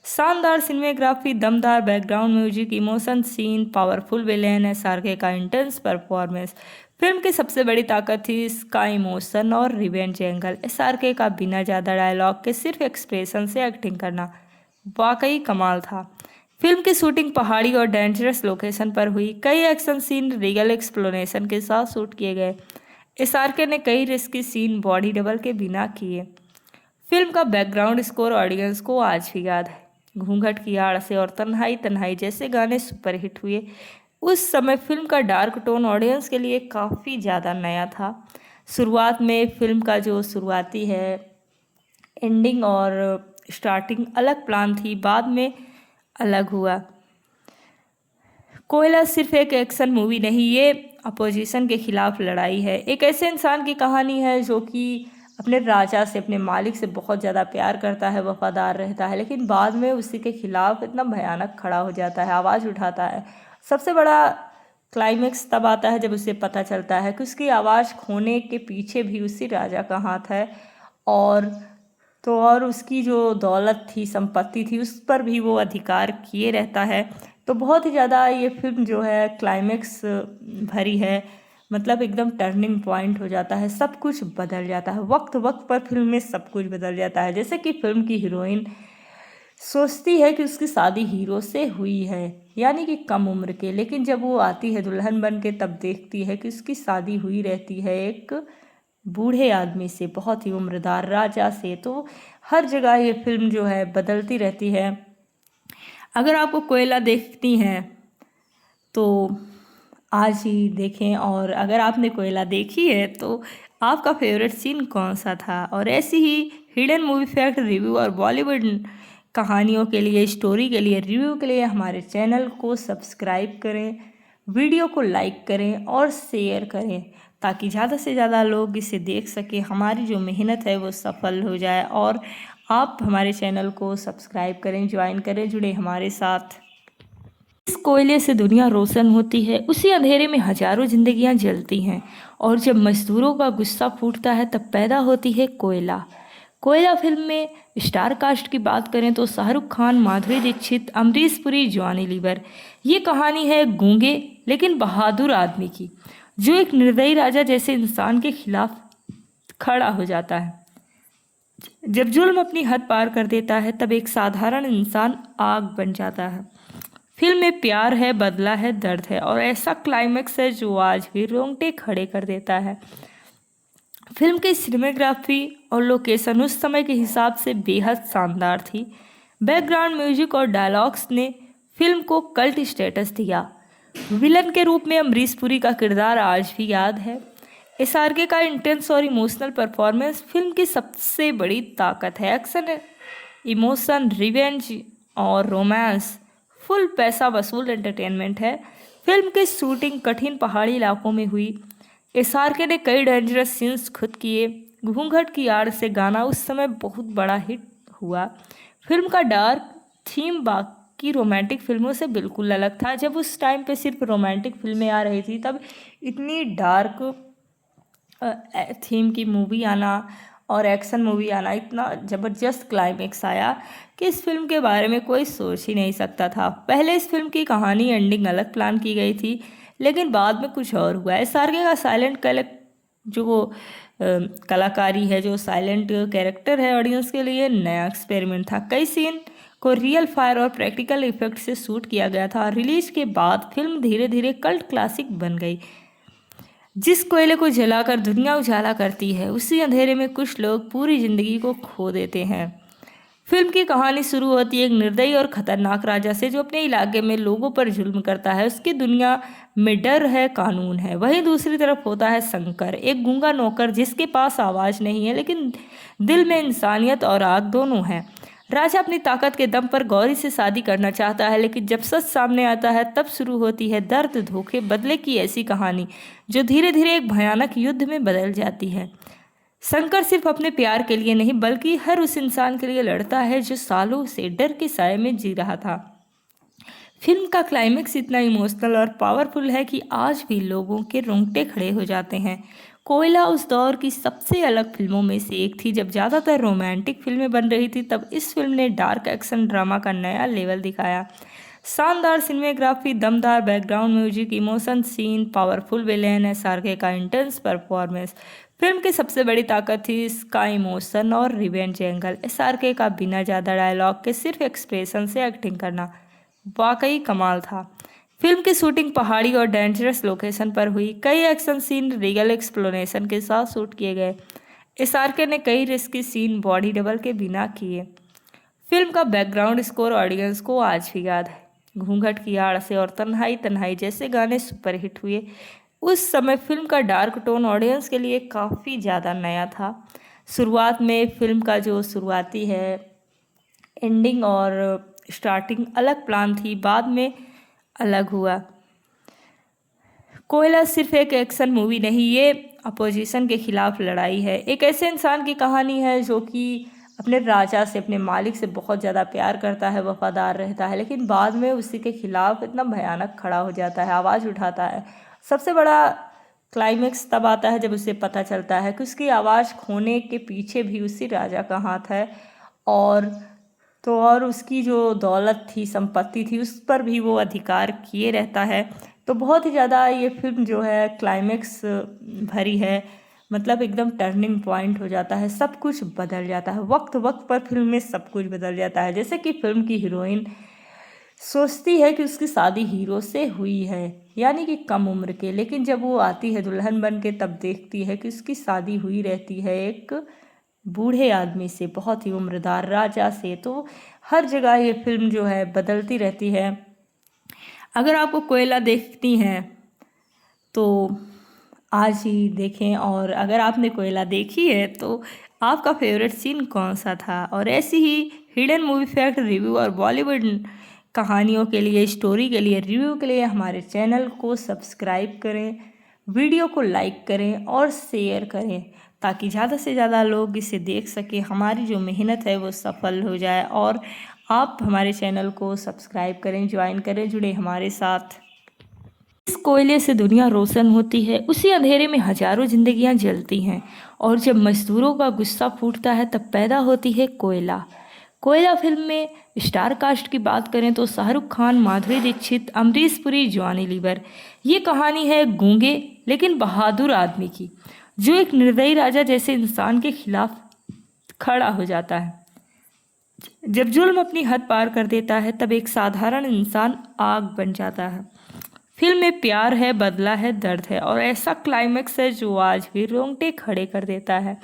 शानदार सिनेमेग्राफी, दमदार background music, emotion scene, powerful villain, SRK का इंटेंस परफॉर्मेंस। फिल्म की सबसे बड़ी ताकत थी इसका इमोशन और रिवेंज एंगल। एसआरके का बिना ज़्यादा डायलॉग के सिर्फ एक्सप्रेशन से एक्टिंग करना वाकई कमाल था। फिल्म की शूटिंग पहाड़ी और डेंजरस लोकेशन पर हुई। कई एक्शन सीन रियल एक्सप्लोनेशन के साथ शूट किए गए। एसआरके ने कई रिस्की सीन बॉडी डबल के बिना किए। फिल्म का बैकग्राउंड स्कोर ऑडियंस को आज भी याद है। घूंघट की आड़ से और तन्हाई तन्हाई जैसे गाने सुपरहिट हुए। उस समय फिल्म का डार्क टोन ऑडियंस के लिए काफ़ी ज़्यादा नया था। शुरुआत में फिल्म का जो शुरुआती है एंडिंग और स्टार्टिंग अलग प्लान थी, बाद में अलग हुआ। कोयला सिर्फ एक एक्शन मूवी नहीं, ये अपोजिशन के खिलाफ लड़ाई है। एक ऐसे इंसान की कहानी है जो कि अपने राजा से, अपने मालिक से बहुत ज़्यादा प्यार करता है, वफादार रहता है, लेकिन बाद में उसी के खिलाफ इतना भयानक खड़ा हो जाता है, आवाज़ उठाता है। सबसे बड़ा क्लाइमेक्स तब आता है जब उसे पता चलता है कि उसकी आवाज़ खोने के पीछे भी उसी राजा का हाथ है, और उसकी जो दौलत थी, संपत्ति थी, उस पर भी वो अधिकार किए रहता है। तो बहुत ही ज़्यादा ये फिल्म जो है क्लाइमेक्स भरी है, मतलब एकदम टर्निंग पॉइंट हो जाता है, सब कुछ बदल जाता है। वक्त वक्त पर फिल्म में सब कुछ बदल जाता है। जैसे कि फिल्म की हीरोइन सोचती है कि उसकी शादी हीरो से हुई है, यानी कि कम उम्र के, लेकिन जब वो आती है दुल्हन बन के तब देखती है कि उसकी शादी हुई रहती है एक बूढ़े आदमी से, बहुत ही उम्रदार राजा से। तो हर जगह ये फिल्म जो है बदलती रहती है। अगर आपको कोयला देखती हैं तो आज ही देखें, और अगर आपने कोयला देखी है तो आपका फेवरेट सीन कौन सा था। और ऐसी ही हिडन मूवी फैक्ट, रिव्यू और बॉलीवुड कहानियों के लिए, स्टोरी के लिए, रिव्यू के लिए हमारे चैनल को सब्सक्राइब करें, वीडियो को लाइक करें और शेयर करें ताकि ज़्यादा से ज़्यादा लोग इसे देख सकें, हमारी जो मेहनत है वो सफल हो जाए। और आप हमारे चैनल को सब्सक्राइब करें, ज्वाइन करें, जुड़े हमारे साथ। जिस कोयले से दुनिया रोशन होती है उसी अंधेरे में हजारों जिंदगियां जलती हैं, और जब मजदूरों का गुस्सा फूटता है तब पैदा होती है कोयला। कोयला फिल्म में स्टार कास्ट की बात करें तो शाहरुख खान, माधुरी दीक्षित, अमरीश पुरी, जॉनी लीवर। ये कहानी है गूंगे लेकिन बहादुर आदमी की, जो एक निर्दयी राजा जैसे इंसान के खिलाफ खड़ा हो जाता है। जब जुल्म अपनी हद पार कर देता है तब एक साधारण इंसान आग बन जाता है। फिल्म में प्यार है, बदला है, दर्द है और ऐसा क्लाइमेक्स है जो आज भी रोंगटे खड़े कर देता है। फिल्म की सिनेमेग्राफी और लोकेशन उस समय के हिसाब से बेहद शानदार थी। बैकग्राउंड म्यूजिक और डायलॉग्स ने फिल्म को कल्ट स्टेटस दिया। विलन के रूप में अमरीश पुरी का किरदार आज भी याद है। एसआरके का इंटेंस और इमोशनल परफॉर्मेंस फिल्म की सबसे बड़ी ताकत है। एक्शन, इमोशन, रिवेंज और रोमांस फुल पैसा वसूल एंटरटेनमेंट है। फिल्म की शूटिंग कठिन पहाड़ी इलाकों में हुई। एसआरके ने कई डेंजरस सीन्स खुद किए। घूंघट की आड़ से गाना उस समय बहुत बड़ा हिट हुआ। फिल्म का डार्क थीम बाकी रोमांटिक फिल्मों से बिल्कुल अलग था। जब उस टाइम पे सिर्फ रोमांटिक फिल्में आ रही थी तब इतनी डार्क थीम की मूवी आना और एक्शन मूवी आना, इतना ज़बरदस्त क्लाइमेक्स आया कि इस फिल्म के बारे में कोई सोच ही नहीं सकता था। पहले इस फिल्म की कहानी एंडिंग अलग प्लान की गई थी, लेकिन बाद में कुछ और हुआ। एसआरके का साइलेंट कलाकारी है, जो साइलेंट कैरेक्टर है, ऑडियंस के लिए नया एक्सपेरिमेंट था। कई सीन को रियल फायर और प्रैक्टिकल इफेक्ट से शूट किया गया था। रिलीज के बाद फिल्म धीरे धीरे कल्ट क्लासिक बन गई। जिस कोयले को जलाकर दुनिया उजाला करती है उसी अंधेरे में कुछ लोग पूरी जिंदगी को खो देते हैं। फिल्म की कहानी शुरू होती है एक निर्दयी और खतरनाक राजा से, जो अपने इलाके में लोगों पर जुल्म करता है। उसकी दुनिया में डर है, कानून है। वहीं दूसरी तरफ होता है शंकर, एक गूंगा नौकर जिसके पास आवाज़ नहीं है लेकिन दिल में इंसानियत और आग दोनों है। राजा अपनी ताकत के दम पर गौरी से शादी करना चाहता है, लेकिन जब सच सामने आता है तब शुरू होती है दर्द, धोखे, बदले की ऐसी कहानी जो धीरे धीरे एक भयानक युद्ध में बदल जाती है। शंकर सिर्फ अपने प्यार के लिए नहीं बल्कि हर उस इंसान के लिए लड़ता है जो सालों से डर के साए में जी रहा था। फिल्म का क्लाइमेक्स इतना इमोशनल और पावरफुल है कि आज भी लोगों के रोंगटे खड़े हो जाते हैं। कोयला उस दौर की सबसे अलग फिल्मों में से एक थी। जब ज़्यादातर रोमांटिक फिल्में बन रही थी तब इस फिल्म ने डार्क एक्शन ड्रामा का नया लेवल दिखाया। शानदार सिनेमेग्राफी, दमदार background music, emotion scene, powerful villain, SRK का इंटेंस परफॉर्मेंस। फिल्म की सबसे बड़ी ताकत थी इसका इमोशन और रिवेंज एंगल। एसआरके का बिना ज़्यादा डायलॉग के सिर्फ एक्सप्रेशन से एक्टिंग करना वाकई कमाल था। फिल्म की शूटिंग पहाड़ी और डेंजरस लोकेशन पर हुई। कई एक्शन सीन रियल एक्सप्लोनेशन के साथ शूट किए गए। एसआरके ने कई रिस्की सीन बॉडी डबल के बिना किए। फिल्म का बैकग्राउंड स्कोर ऑडियंस को आज भी याद है। घूंघट की आड़ से और तन्हाई तन्हाई जैसे गाने सुपरहिट हुए। उस समय फिल्म का डार्क टोन ऑडियंस के लिए काफ़ी ज़्यादा नया था। शुरुआत में फिल्म का जो शुरुआती है एंडिंग और स्टार्टिंग अलग प्लान थी, बाद में अलग हुआ। कोयला सिर्फ एक एक्शन मूवी नहीं, ये अपोजिशन के खिलाफ लड़ाई है। एक ऐसे इंसान की कहानी है जो कि अपने राजा से, अपने मालिक से बहुत ज़्यादा प्यार करता है, वफादार रहता है, लेकिन बाद में उसी के खिलाफ इतना भयानक खड़ा हो जाता है, आवाज़ उठाता है। सबसे बड़ा क्लाइमेक्स तब आता है जब उसे पता चलता है कि उसकी आवाज़ खोने के पीछे भी उसी राजा का हाथ है, और उसकी जो दौलत थी, संपत्ति थी, उस पर भी वो अधिकार किए रहता है। तो बहुत ही ज़्यादा ये फिल्म जो है क्लाइमेक्स भरी है, मतलब एकदम टर्निंग पॉइंट हो जाता है, सब कुछ बदल जाता है। वक्त वक्त पर फिल्म में सब कुछ बदल जाता है। जैसे कि फिल्म की हीरोइन सोचती है कि उसकी शादी हीरो से हुई है, यानी कि कम उम्र के, लेकिन जब वो आती है दुल्हन बन के तब देखती है कि उसकी शादी हुई रहती है एक बूढ़े आदमी से, बहुत ही उम्रदार राजा से। तो हर जगह ये फिल्म जो है बदलती रहती है। अगर आपको कोयला देखती हैं तो आज ही देखें। और अगर आपने कोयला देखी है तो आपका फेवरेट सीन कौन सा था। और ऐसी ही हिडन मूवी फैक्ट रिव्यू और बॉलीवुड कहानियों के लिए, स्टोरी के लिए, रिव्यू के लिए हमारे चैनल को सब्सक्राइब करें, वीडियो को लाइक करें और शेयर करें ताकि ज़्यादा से ज़्यादा लोग इसे देख सकें, हमारी जो मेहनत है वो सफल हो जाए। और आप हमारे चैनल को सब्सक्राइब करें, ज्वाइन करें, जुड़े हमारे साथ। जिस कोयले से दुनिया रोशन होती है उसी अंधेरे में हजारों जिंदगियां जलती हैं। और जब मजदूरों का गुस्सा फूटता है तब पैदा होती है कोयला। कोयला फिल्म में स्टार कास्ट की बात करें तो शाहरुख खान, माधुरी दीक्षित, अमरीश पुरी, जॉनी लीवर। ये कहानी है गूंगे लेकिन बहादुर आदमी की, जो एक निर्दयी राजा जैसे इंसान के खिलाफ खड़ा हो जाता है। जब जुल्म अपनी हद पार कर देता है तब एक साधारण इंसान आग बन जाता है। फिल्म में प्यार है, बदला है, दर्द है और ऐसा क्लाइमेक्स है जो आज भी रोंगटे खड़े कर देता है।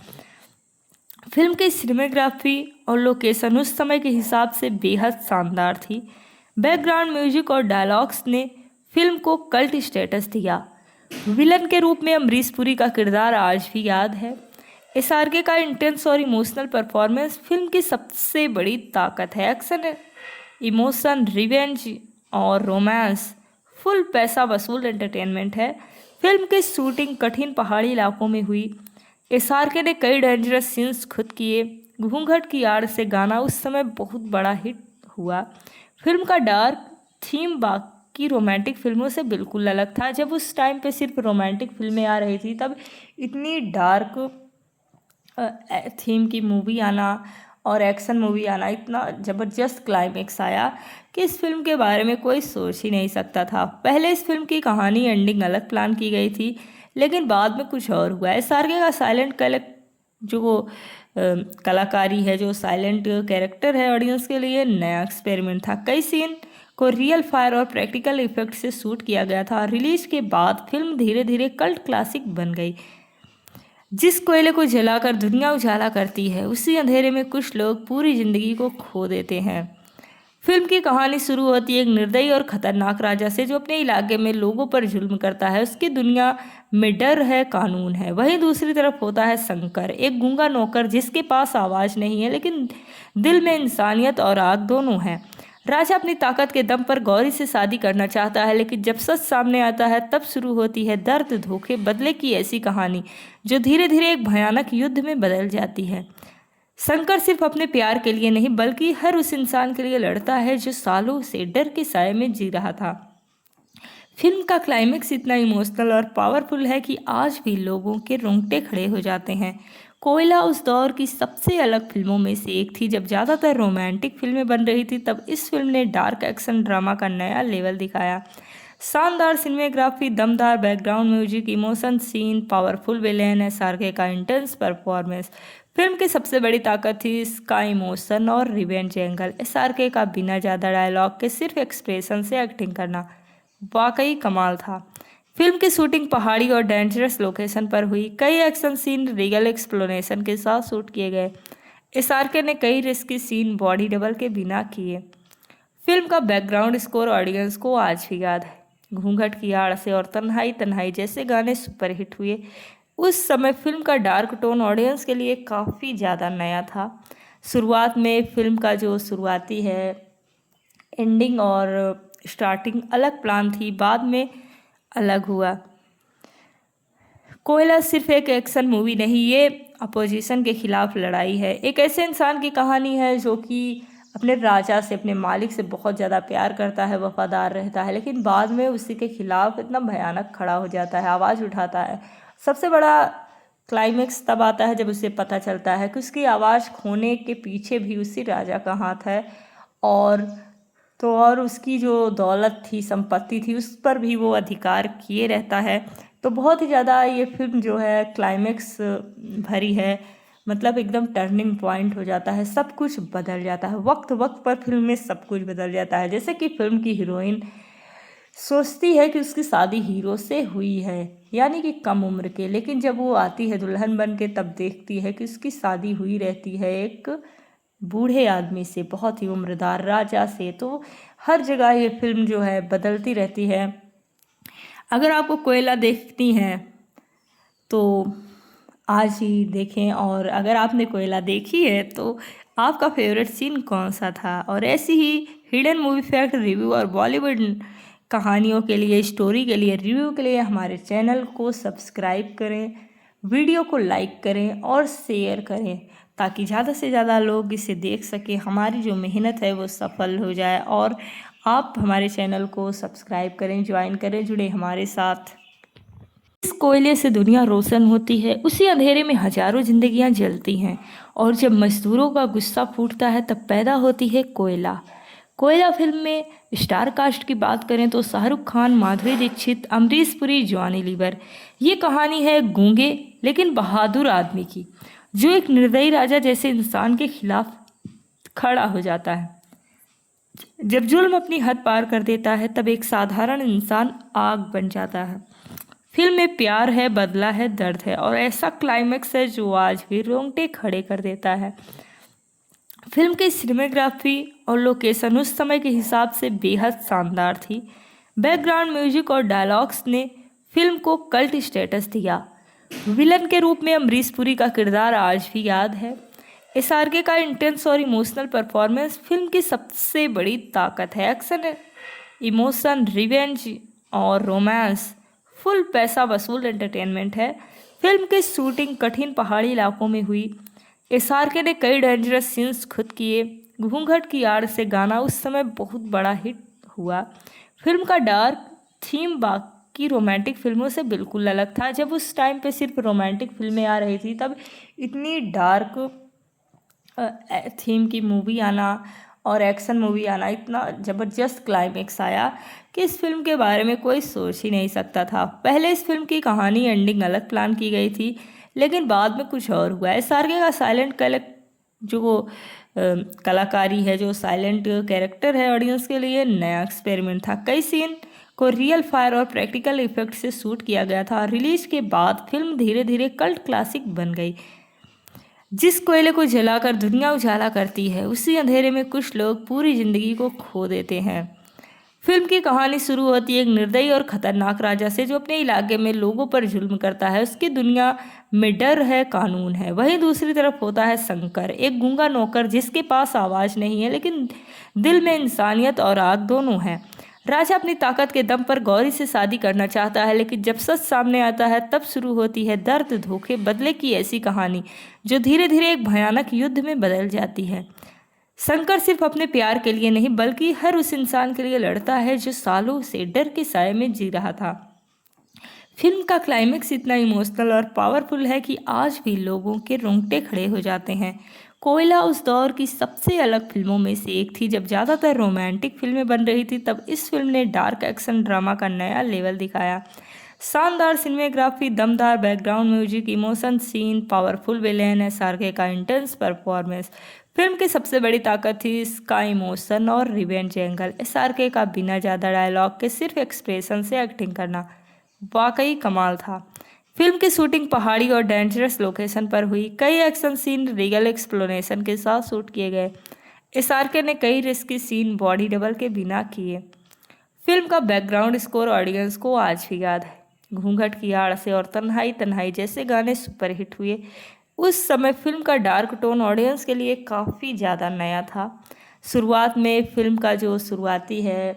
फिल्म की सिनेमेग्राफी और लोकेशन उस समय के हिसाब से बेहद शानदार थी। बैकग्राउंड म्यूजिक और डायलॉग्स ने फिल्म को कल्ट स्टेटस दिया। विलन के रूप में अमरीश पुरी का किरदार आज भी याद है। एसआरके का इंटेंस और इमोशनल परफॉर्मेंस फिल्म की सबसे बड़ी ताकत है। एक्शन, इमोशन, रिवेंज और रोमांस फुल पैसा वसूल एंटरटेनमेंट है। फिल्म की शूटिंग कठिन पहाड़ी इलाकों में हुई। एसआरके ने कई डेंजरस सीन्स खुद किए। घूंघट की आड़ से गाना उस समय बहुत बड़ा हिट हुआ। फिल्म का डार्क थीम बाकी रोमांटिक फिल्मों से बिल्कुल अलग था। जब उस टाइम पे सिर्फ रोमांटिक फिल्में आ रही थी तब इतनी डार्क थीम की मूवी आना और एक्शन मूवी आना, इतना ज़बरदस्त क्लाइमेक्स आया कि इस फिल्म के बारे में कोई सोच ही नहीं सकता था। पहले इस फिल्म की कहानी एंडिंग अलग प्लान की गई थी लेकिन बाद में कुछ और हुआ। एसआरके का साइलेंट कलाकारी है, जो साइलेंट कैरेक्टर है, ऑडियंस के लिए नया एक्सपेरिमेंट था। कई सीन को रियल फायर और प्रैक्टिकल इफेक्ट से शूट किया गया था। रिलीज के बाद फिल्म धीरे धीरे कल्ट क्लासिक बन गई। जिस कोयले को जलाकर दुनिया उजाला करती है उसी अंधेरे में कुछ लोग पूरी जिंदगी को खो देते हैं। फिल्म की कहानी शुरू होती है एक निर्दयी और खतरनाक राजा से जो अपने इलाके में लोगों पर जुल्म करता है। उसकी दुनिया में डर है, कानून है। वहीं दूसरी तरफ होता है शंकर, एक गूंगा नौकर जिसके पास आवाज़ नहीं है लेकिन दिल में इंसानियत और आग दोनों है। राजा अपनी ताकत के दम पर गौरी से शादी करना चाहता है लेकिन जब सच सामने आता है तब शुरू होती है दर्द, धोखे, बदले की ऐसी कहानी जो धीरे धीरे एक भयानक युद्ध में बदल जाती है। शंकर सिर्फ अपने प्यार के लिए नहीं बल्कि हर उस इंसान के लिए लड़ता है जो सालों से डर के साए में जी रहा था। फिल्म का क्लाइमेक्स इतना इमोशनल और पावरफुल है कि आज भी लोगों के रोंगटे खड़े हो जाते हैं। कोयला उस दौर की सबसे अलग फिल्मों में से एक थी। जब ज़्यादातर रोमांटिक फिल्में बन रही थी तब इस फिल्म ने डार्क एक्शन ड्रामा का नया लेवल दिखाया। शानदार सिनेमेग्राफी, दमदार background music, emotion scene, powerful villain, SRK का इंटेंस परफॉर्मेंस। फिल्म की सबसे बड़ी ताकत थी इसका इमोशन और रिवेंज एंगल। एसआरके का बिना ज़्यादा डायलॉग के सिर्फ एक्सप्रेशन से एक्टिंग करना वाकई कमाल था। फिल्म की शूटिंग पहाड़ी और डेंजरस लोकेशन पर हुई। कई एक्शन सीन रियल एक्सप्लोनेशन के साथ शूट किए गए। एसआरके ने कई रिस्की सीन बॉडी डबल के बिना किए। फिल्म का बैकग्राउंड स्कोर ऑडियंस को आज भी याद है। घूंघट की आड़ से और तन्हाई तन्हाई जैसे गाने सुपरहिट हुए। उस समय फिल्म का डार्क टोन ऑडियंस के लिए काफ़ी ज़्यादा नया था। शुरुआत में फिल्म का जो शुरुआती है एंडिंग और स्टार्टिंग अलग प्लान थी, बाद में अलग हुआ। कोयला सिर्फ एक एक्शन मूवी नहीं, ये अपोजिशन के खिलाफ लड़ाई है। एक ऐसे इंसान की कहानी है जो कि अपने राजा से, अपने मालिक से बहुत ज़्यादा प्यार करता है, वफादार रहता है, लेकिन बाद में उसी के खिलाफ इतना भयानक खड़ा हो जाता है, आवाज़ उठाता है। सबसे बड़ा क्लाइमेक्स तब आता है जब उसे पता चलता है कि उसकी आवाज़ खोने के पीछे भी उसी राजा का हाथ है। और उसकी जो दौलत थी, संपत्ति थी, उस पर भी वो अधिकार किए रहता है। तो बहुत ही ज़्यादा ये फिल्म जो है क्लाइमेक्स भरी है। मतलब एकदम टर्निंग पॉइंट हो जाता है, सब कुछ बदल जाता है। वक्त वक्त पर फिल्म में सब कुछ बदल जाता है। जैसे कि फिल्म की हीरोइन सोचती है कि उसकी शादी हीरो से हुई है, यानी कि कम उम्र के, लेकिन जब वो आती है दुल्हन बन के तब देखती है कि उसकी शादी हुई रहती है एक बूढ़े आदमी से, बहुत ही उम्रदार राजा से। तो हर जगह ये फिल्म जो है बदलती रहती है। अगर आपको कोयला देखती हैं तो आज ही देखें। और अगर आपने कोयला देखी है तो आपका फेवरेट सीन कौन सा था। और ऐसी ही हिडन मूवी फैक्ट रिव्यू और बॉलीवुड कहानियों के लिए, स्टोरी के लिए, रिव्यू के लिए हमारे चैनल को सब्सक्राइब करें, वीडियो को लाइक करें और शेयर करें ताकि ज़्यादा से ज़्यादा लोग इसे देख सकें, हमारी जो मेहनत है वो सफल हो जाए। और आप हमारे चैनल को सब्सक्राइब करें, ज्वाइन करें, जुड़े हमारे साथ। जिस कोयले से दुनिया रोशन होती है उसी अंधेरे में हजारों जिंदगियां जलती हैं, और जब मजदूरों का गुस्सा फूटता है तब पैदा होती है कोयला। कोयला फिल्म में स्टार कास्ट की बात करें तो शाहरुख खान, माधुरी दीक्षित, अमरीश पुरी, जॉनी लीवर। ये कहानी है गूंगे लेकिन बहादुर आदमी की, जो एक निर्दयी राजा जैसे इंसान के खिलाफ खड़ा हो जाता है। जब जुल्म अपनी हद पार कर देता है तब एक साधारण इंसान आग बन जाता है। फिल्म में प्यार है, बदला है, दर्द है और ऐसा क्लाइमेक्स है जो आज भी रोंगटे खड़े कर देता है। फिल्म की सिनेमेग्राफी और लोकेशन उस समय के हिसाब से बेहद शानदार थी। बैकग्राउंड म्यूजिक और डायलॉग्स ने फिल्म को कल्ट स्टेटस दिया। विलन के रूप में अमरीश पुरी का किरदार आज भी याद है। एसआरके का इंटेंस और इमोशनल परफॉर्मेंस फिल्म की सबसे बड़ी ताकत है। एक्शन, इमोशन, रिवेंज और रोमांस फुल पैसा वसूल एंटरटेनमेंट है। फिल्म की शूटिंग कठिन पहाड़ी इलाकों में हुई। एसआरके ने कई डेंजरस सीन्स खुद किए। घूंघट की आड़ से गाना उस समय बहुत बड़ा हिट हुआ। फिल्म का डार्क थीम बाकी रोमांटिक फिल्मों से बिल्कुल अलग था। जब उस टाइम पे सिर्फ रोमांटिक फिल्में आ रही थी तब इतनी डार्क थीम की मूवी आना और एक्शन मूवी आना, इतना ज़बरदस्त क्लाइमेक्स आया कि इस फिल्म के बारे में कोई सोच ही नहीं सकता था। पहले इस फिल्म की कहानी एंडिंग अलग प्लान की गई थी लेकिन बाद में कुछ और हुआ। एसआरके का साइलेंट कलाकारी है, जो साइलेंट कैरेक्टर है, ऑडियंस के लिए नया एक्सपेरिमेंट था। कई सीन को रियल फायर और प्रैक्टिकल इफेक्ट से शूट किया गया था। रिलीज के बाद फिल्म धीरे धीरे कल्ट क्लासिक बन गई। जिस कोयले को जलाकर दुनिया उजाला करती है उसी अंधेरे में कुछ लोग पूरी जिंदगी को खो देते हैं। फिल्म की कहानी शुरू होती है एक निर्दयी और खतरनाक राजा से जो अपने इलाके में लोगों पर जुल्म करता है। उसकी दुनिया में डर है, कानून है। वहीं दूसरी तरफ होता है शंकर, एक गूंगा नौकर जिसके पास आवाज़ नहीं है लेकिन दिल में इंसानियत और आग दोनों है। राजा अपनी ताकत के दम पर गौरी से शादी करना चाहता है लेकिन जब सच सामने आता है तब शुरू होती है दर्द, धोखे, बदले की ऐसी कहानी जो धीरे धीरे एक भयानक युद्ध में बदल जाती है। शंकर सिर्फ अपने प्यार के लिए नहीं बल्कि हर उस इंसान के लिए लड़ता है जो सालों से डर के साए में जी रहा था। फिल्म का क्लाइमेक्स इतना इमोशनल और पावरफुल है कि आज भी लोगों के रोंगटे खड़े हो जाते हैं। कोयला उस दौर की सबसे अलग फिल्मों में से एक थी। जब ज़्यादातर रोमांटिक फिल्में बन रही थी तब इस फिल्म ने डार्क एक्शन ड्रामा का नया लेवल दिखाया। शानदार सिनेमेग्राफी, दमदार background music, emotion scene, powerful villain, SRK का इंटेंस परफॉर्मेंस। फिल्म की सबसे बड़ी ताकत थी इसका इमोशन और रिवेंज एंगल। एसआरके का बिना ज़्यादा डायलॉग के सिर्फ एक्सप्रेशन से एक्टिंग करना वाकई कमाल था। फिल्म की शूटिंग पहाड़ी और डेंजरस लोकेशन पर हुई। कई एक्शन सीन रियल एक्सप्लोनेशन के साथ शूट किए गए। एसआरके ने कई रिस्की सीन बॉडी डबल के बिना किए। फिल्म का बैकग्राउंड स्कोर ऑडियंस को आज भी याद है। घूंघट की आड़ से और तन्हाई तन्हाई जैसे गाने सुपरहिट हुए। उस समय फिल्म का डार्क टोन ऑडियंस के लिए काफ़ी ज़्यादा नया था। शुरुआत में फिल्म का जो शुरुआती है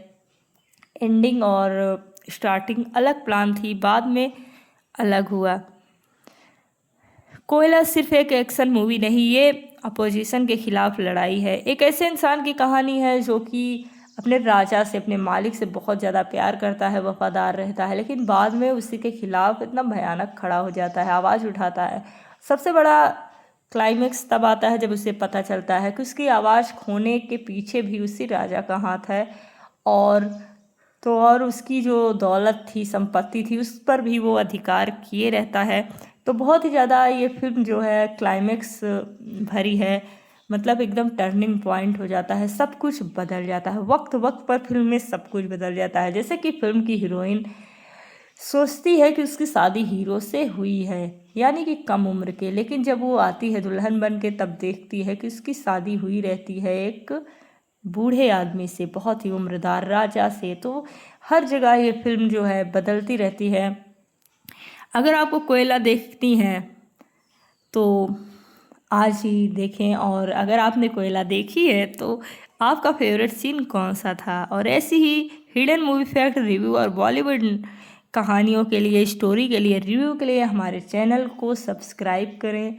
एंडिंग और स्टार्टिंग अलग प्लान थी, बाद में अलग हुआ। कोयला सिर्फ एक एक्शन मूवी नहीं, ये अपोजिशन के खिलाफ लड़ाई है। एक ऐसे इंसान की कहानी है जो कि अपने राजा से, अपने मालिक से बहुत ज़्यादा प्यार करता है, वफादार रहता है, लेकिन बाद में उसी के खिलाफ इतना भयानक खड़ा हो जाता है, आवाज़ उठाता है। सबसे बड़ा क्लाइमेक्स तब आता है जब उसे पता चलता है कि उसकी आवाज़ खोने के पीछे भी उसी राजा का हाथ है। और उसकी जो दौलत थी, संपत्ति थी, उस पर भी वो अधिकार किए रहता है। तो बहुत ही ज़्यादा ये फिल्म जो है क्लाइमेक्स भरी है, मतलब एकदम टर्निंग पॉइंट हो जाता है, सब कुछ बदल जाता है। वक्त वक्त पर फिल्म में सब कुछ बदल जाता है। जैसे कि फिल्म की हीरोइन सोचती है कि उसकी शादी हीरो से हुई है, यानी कि कम उम्र के, लेकिन जब वो आती है दुल्हन बन के तब देखती है कि उसकी शादी हुई रहती है एक बूढ़े आदमी से, बहुत ही उम्रदार राजा से। तो हर जगह ये फिल्म जो है बदलती रहती है। अगर आपको कोयला देखनी है तो आज ही देखें, और अगर आपने कोयला देखी है तो आपका फेवरेट सीन कौन सा था। और ऐसी ही हिडन मूवी फैक्ट, रिव्यू और बॉलीवुड कहानियों के लिए, स्टोरी के लिए, रिव्यू के लिए हमारे चैनल को सब्सक्राइब करें,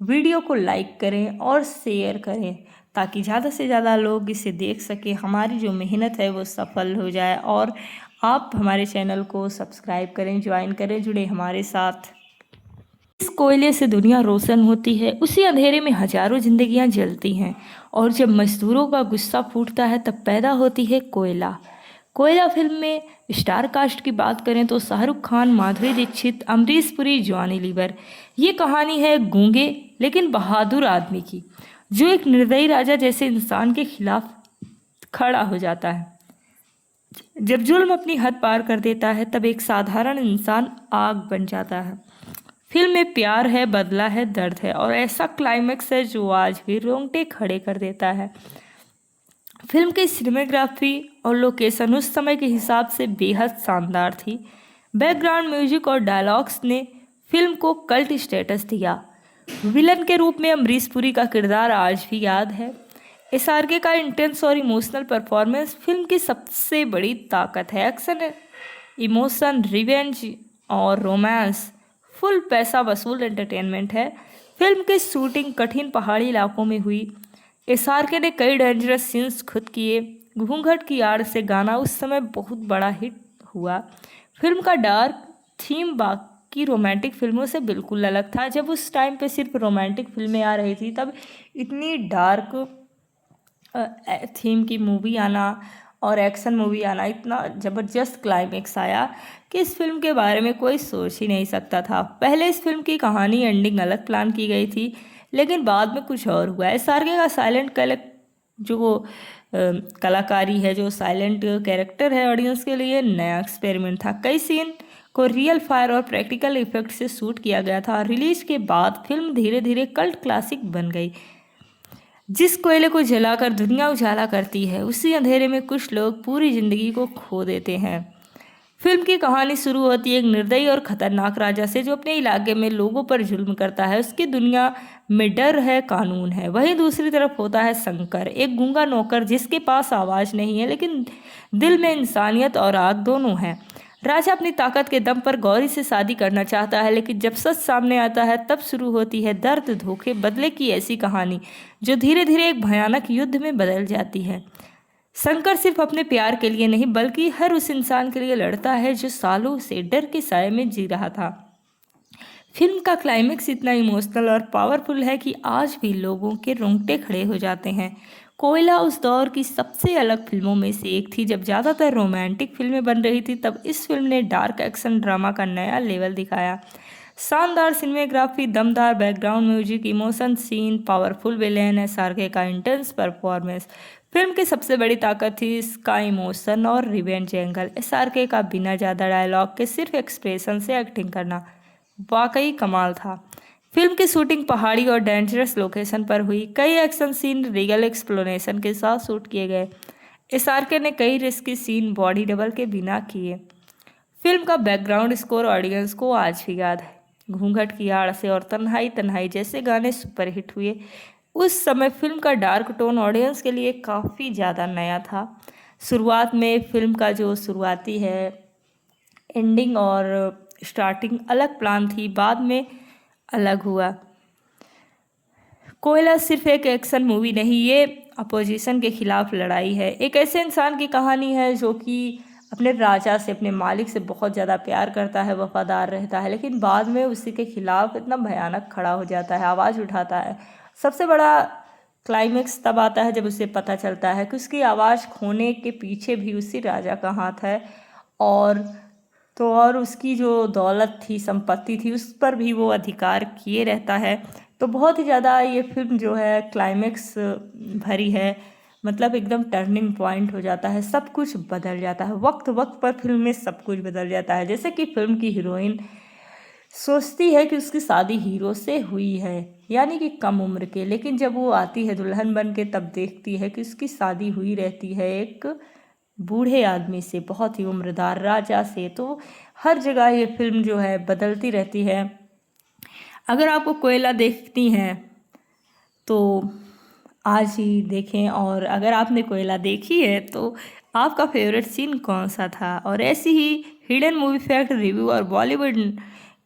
वीडियो को लाइक करें और शेयर करें ताकि ज़्यादा से ज़्यादा लोग इसे देख सकें, हमारी जो मेहनत है वो सफल हो जाए। और आप हमारे चैनल को सब्सक्राइब करें, ज्वाइन करें, जुड़े हमारे साथ। जिस कोयले से दुनिया रोशन होती है उसी अंधेरे में हजारों जिंदगियां जलती हैं, और जब मजदूरों का गुस्सा फूटता है तब पैदा होती है कोयला। कोयला फिल्म में स्टार कास्ट की बात करें तो शाहरुख खान, माधुरी दीक्षित, अमरीश पुरी, जॉनी लीवर। ये कहानी है गूंगे लेकिन बहादुर आदमी की, जो एक निर्दयी राजा जैसे इंसान के खिलाफ खड़ा हो जाता है। जब जुल्म अपनी हद पार कर देता है तब एक साधारण इंसान आग बन जाता है। फिल्म में प्यार है, बदला है, दर्द है और ऐसा क्लाइमेक्स है जो आज भी रोंगटे खड़े कर देता है। फिल्म की सिनेमेग्राफी और लोकेशन उस समय के हिसाब से बेहद शानदार थी। बैकग्राउंड म्यूजिक और डायलॉग्स ने फिल्म को कल्ट स्टेटस दिया। विलन के रूप में अमरीश पुरी का किरदार आज भी याद है। एसआरके का इंटेंस और इमोशनल परफॉर्मेंस फिल्म की सबसे बड़ी ताकत है। एक्शन, इमोशन, रिवेंज और रोमांस फुल पैसा वसूल एंटरटेनमेंट है। फिल्म की शूटिंग कठिन पहाड़ी इलाकों में हुई। एसआरके ने कई डेंजरस सीन्स खुद किए। घूंघट की आड़ से गाना उस समय बहुत बड़ा हिट हुआ। फिल्म का डार्क थीम बाकी रोमांटिक फिल्मों से बिल्कुल अलग था। जब उस टाइम पे सिर्फ रोमांटिक फिल्में आ रही थी तब इतनी डार्क थीम की मूवी आना और एक्शन मूवी आना, इतना ज़बरदस्त क्लाइमेक्स आया कि इस फिल्म के बारे में कोई सोच ही नहीं सकता था। पहले इस फिल्म की कहानी एंडिंग अलग प्लान की गई थी, लेकिन बाद में कुछ और हुआ। एसआरके का साइलेंट कलाकारी है, जो साइलेंट कैरेक्टर है, ऑडियंस के लिए नया एक्सपेरिमेंट था। कई सीन को रियल फायर और प्रैक्टिकल इफेक्ट से शूट किया गया था। रिलीज के बाद फिल्म धीरे धीरे कल्ट क्लासिक बन गई। जिस कोयले को जलाकर दुनिया उजाला करती है उसी अंधेरे में कुछ लोग पूरी जिंदगी को खो देते हैं। फिल्म की कहानी शुरू होती है एक निर्दयी और खतरनाक राजा से, जो अपने इलाके में लोगों पर जुल्म करता है। उसकी दुनिया में डर है, कानून है। वहीं दूसरी तरफ होता है शंकर, एक गूंगा नौकर जिसके पास आवाज़ नहीं है लेकिन दिल में इंसानियत और आग दोनों है। राजा अपनी ताकत के दम पर गौरी से शादी करना चाहता है, लेकिन जब सच सामने आता है तब शुरू होती है दर्द, धोखे, बदले की ऐसी कहानी जो धीरे धीरे एक भयानक युद्ध में बदल जाती है। शंकर सिर्फ अपने प्यार के लिए नहीं बल्कि हर उस इंसान के लिए लड़ता है जो सालों से डर के साए में जी रहा था। फिल्म का क्लाइमेक्स इतना इमोशनल और पावरफुल है कि आज भी लोगों के रोंगटे खड़े हो जाते हैं। कोयला उस दौर की सबसे अलग फिल्मों में से एक थी। जब ज़्यादातर रोमांटिक फिल्में बन रही थी तब इस फिल्म ने डार्क एक्शन ड्रामा का नया लेवल दिखाया। शानदार सिनेमेग्राफी, दमदार background music, emotion scene, powerful villain, SRK का इंटेंस परफॉर्मेंस। फिल्म की सबसे बड़ी ताकत थी इसका इमोशन और रिवेंज एंगल। एसआरके का बिना ज़्यादा डायलॉग के सिर्फ एक्सप्रेशन से एक्टिंग करना वाकई कमाल था। फिल्म की शूटिंग पहाड़ी और डेंजरस लोकेशन पर हुई। कई एक्शन सीन रियल एक्सप्लोनेशन के साथ शूट किए गए। एसआरके ने कई रिस्की सीन बॉडी डबल के बिना किए। फिल्म का बैकग्राउंड स्कोर ऑडियंस को आज भी याद है। घूंघट की आड़ से और तन्हाई तन्हाई जैसे गाने सुपरहिट हुए। उस समय फिल्म का डार्क टोन ऑडियंस के लिए काफ़ी ज़्यादा नया था। शुरुआत में फिल्म का जो शुरुआती है एंडिंग और स्टार्टिंग अलग प्लान थी, बाद में अलग हुआ। कोयला सिर्फ एक एक्शन मूवी नहीं, ये अपोजिशन के खिलाफ लड़ाई है। एक ऐसे इंसान की कहानी है जो कि अपने राजा से, अपने मालिक से बहुत ज़्यादा प्यार करता है, वफादार रहता है, लेकिन बाद में उसी के खिलाफ इतना भयानक खड़ा हो जाता है, आवाज़ उठाता है। सबसे बड़ा क्लाइमेक्स तब आता है जब उसे पता चलता है कि उसकी आवाज़ खोने के पीछे भी उसी राजा का हाथ है, और उसकी जो दौलत थी, संपत्ति थी, उस पर भी वो अधिकार किए रहता है। तो बहुत ही ज़्यादा ये फिल्म जो है क्लाइमेक्स भरी है, मतलब एकदम टर्निंग पॉइंट हो जाता है, सब कुछ बदल जाता है। वक्त वक्त पर फिल्म में सब कुछ बदल जाता है। जैसे कि फिल्म की हीरोइन सोचती है कि उसकी शादी हीरो से हुई है, यानी कि कम उम्र के, लेकिन जब वो आती है दुल्हन बन के तब देखती है कि उसकी शादी हुई रहती है एक बूढ़े आदमी से बहुत ही उम्रदार राजा से, तो हर जगह ये फिल्म जो है बदलती रहती है। अगर आपको कोयला देखनी है तो आज ही देखें, और अगर आपने कोयला देखी है तो आपका फेवरेट सीन कौन सा था। और ऐसी ही हिडन मूवी फैक्ट, रिव्यू और बॉलीवुड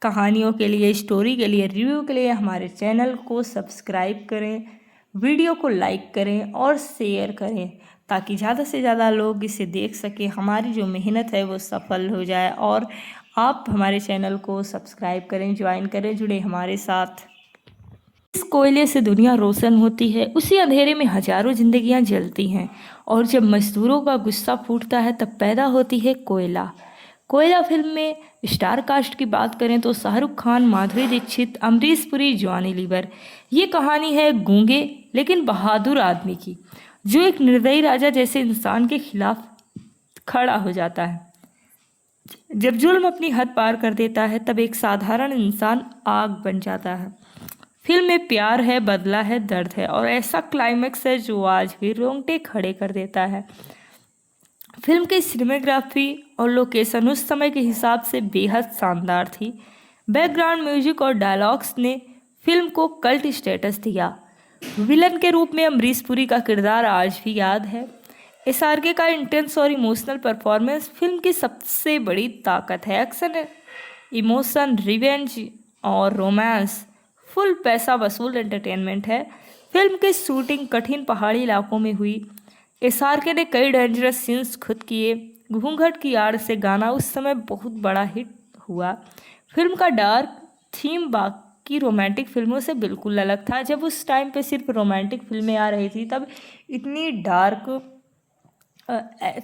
कहानियों के लिए, स्टोरी के लिए, रिव्यू के लिए हमारे चैनल को सब्सक्राइब करें, वीडियो को लाइक करें और शेयर करें, ताकि ज़्यादा से ज़्यादा लोग इसे देख सकें, हमारी जो मेहनत है वो सफल हो जाए। और आप हमारे चैनल को सब्सक्राइब करें, ज्वाइन करें, जुड़े हमारे साथ। जिस कोयले से दुनिया रोशन होती है, उसी अंधेरे में हजारों जिंदगियां जलती हैं, और जब मजदूरों का गुस्सा फूटता है तब पैदा होती है कोयला। कोयला फिल्म में स्टार कास्ट की बात करें तो शाहरुख खान, माधुरी दीक्षित, अमरीश पुरी, जॉनी लीवर। ये कहानी है गूंगे लेकिन बहादुर आदमी की, जो एक निर्दयी राजा जैसे इंसान के खिलाफ खड़ा हो जाता है। जब जुल्म अपनी हद पार कर देता है तब एक साधारण इंसान आग बन जाता है। फिल्म में प्यार है, बदला है, दर्द है, और ऐसा क्लाइमेक्स है जो आज भी रोंगटे खड़े कर देता है। फिल्म की सिनेमेग्राफी और लोकेशन उस समय के हिसाब से बेहद शानदार थी। बैकग्राउंड म्यूजिक और डायलॉग्स ने फिल्म को कल्ट स्टेटस दिया। विलन के रूप में अमरीश पुरी का किरदार आज भी याद है। एसआरके का इंटेंस और इमोशनल परफॉर्मेंस फिल्म की सबसे बड़ी ताकत है। एक्शन, इमोशन, रिवेंज और रोमांस फुल पैसा वसूल एंटरटेनमेंट है। फिल्म की शूटिंग कठिन पहाड़ी इलाकों में हुई। एसआरके ने कई डेंजरस सीन्स खुद किए। घूंघट की आड़ से गाना उस समय बहुत बड़ा हिट हुआ। फिल्म का डार्क थीम बाकी रोमांटिक फिल्मों से बिल्कुल अलग था। जब उस टाइम पे सिर्फ रोमांटिक फिल्में आ रही थी, तब इतनी डार्क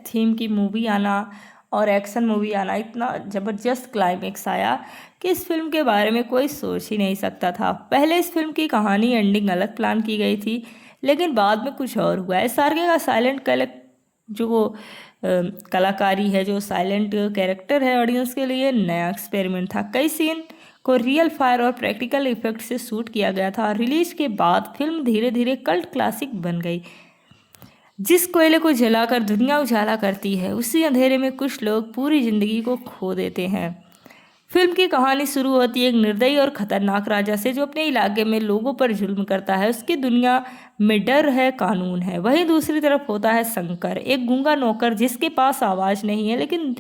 थीम की मूवी आना और एक्शन मूवी आना, इतना ज़बरदस्त क्लाइमेक्स आया कि इस फिल्म के बारे में कोई सोच ही नहीं सकता था। पहले इस फिल्म की कहानी एंडिंग अलग प्लान की गई थी, लेकिन बाद में कुछ और हुआ। एसआरके का साइलेंट कलाकारी है, जो साइलेंट कैरेक्टर है, ऑडियंस के लिए नया एक्सपेरिमेंट था। कई सीन को रियल फायर और प्रैक्टिकल इफेक्ट से शूट किया गया था। रिलीज के बाद फिल्म धीरे धीरे कल्ट क्लासिक बन गई। जिस कोयले को जलाकर दुनिया उजाला करती है, उसी अंधेरे में कुछ लोग पूरी जिंदगी को खो देते हैं। फिल्म की कहानी शुरू होती है एक निर्दयी और खतरनाक राजा से, जो अपने इलाके में लोगों पर जुल्म करता है। उसकी दुनिया में डर है, कानून है। वहीं दूसरी तरफ होता है शंकर, एक गूंगा नौकर जिसके पास आवाज़ नहीं है, लेकिन